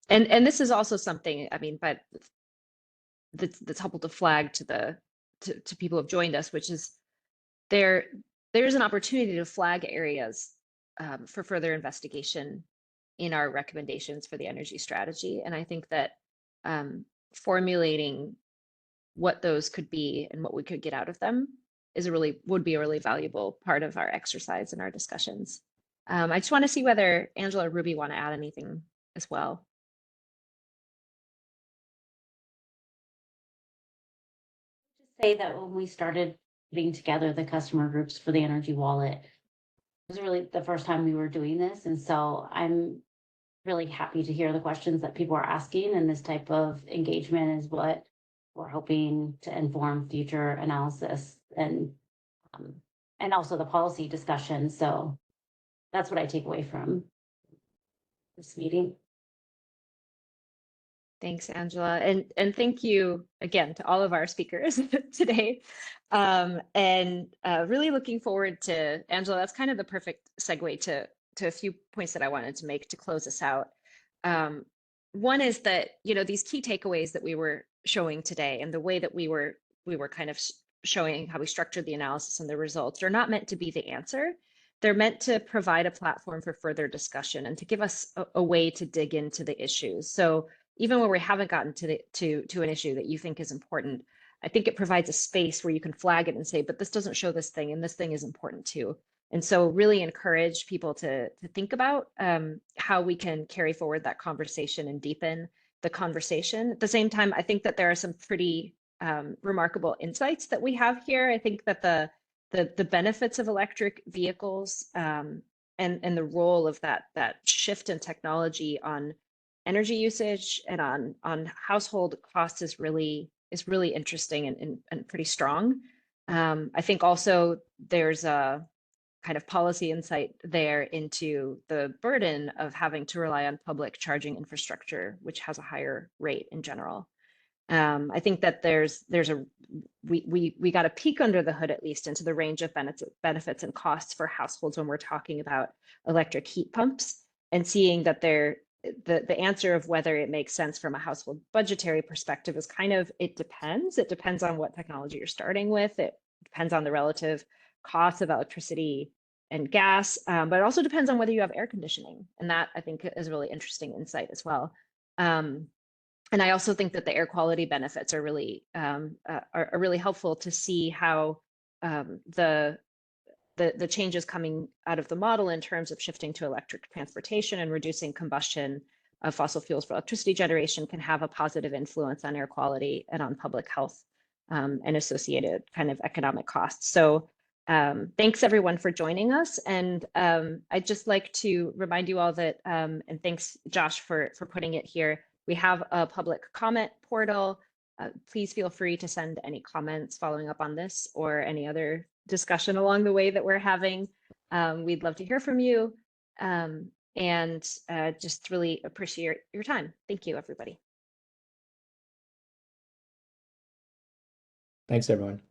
this is also something, I mean, but that's helpful to flag to people who have joined us, which is there's an opportunity to flag areas for further investigation in our recommendations for the energy strategy. And I think that formulating what those could be and what we could get out of them would be a really valuable part of our exercise and our discussions. I just want to see whether Angela or Ruby want to add anything as well. Just say that when we started putting together the customer groups for the energy wallet, it was really the first time we were doing this. And so I'm really happy to hear the questions that people are asking, and this type of engagement is what we're hoping to inform future analysis and also the policy discussion. So that's what I take away from this meeting. Thanks, Angela. And thank you again to all of our speakers today. And really looking forward to, Angela, that's kind of the perfect segue to a few points that I wanted to make to close us out. One is that, these key takeaways that we were showing today and the way that we were kind of showing how we structured the analysis and the results are not meant to be the answer. They're meant to provide a platform for further discussion and to give us a way to dig into the issues. So even when we haven't gotten to an issue that you think is important, I think it provides a space where you can flag it and say, but this doesn't show this thing, and this thing is important too. And so really encourage people to think about how we can carry forward that conversation and deepen the conversation. At the same time, I think that there are some pretty remarkable insights that we have here. I think that the benefits of electric vehicles and the role of that shift in technology on energy usage and on household costs is really interesting and pretty strong. I think also there's kind of policy insight there into the burden of having to rely on public charging infrastructure, which has a higher rate in general. I think that we got a peek under the hood, at least, into the range of benefits and costs for households when we're talking about electric heat pumps, and seeing that the answer of whether it makes sense from a household budgetary perspective is kind of, it depends. It depends on what technology you're starting with. It depends on the relative cost of electricity and gas, but it also depends on whether you have air conditioning. And that, I think, is a really interesting insight as well. And I also think that the air quality benefits are really helpful to see how the changes coming out of the model in terms of shifting to electric transportation and reducing combustion of fossil fuels for electricity generation can have a positive influence on air quality and on public health and associated kind of economic costs. So thanks everyone for joining us. And I'd just like to remind you all that, and thanks Josh for putting it here, we have a public comment portal. Please feel free to send any comments following up on this or any other discussion along the way that we're having. We'd love to hear from you, and just really appreciate your time. Thank you, everybody. Thanks, everyone.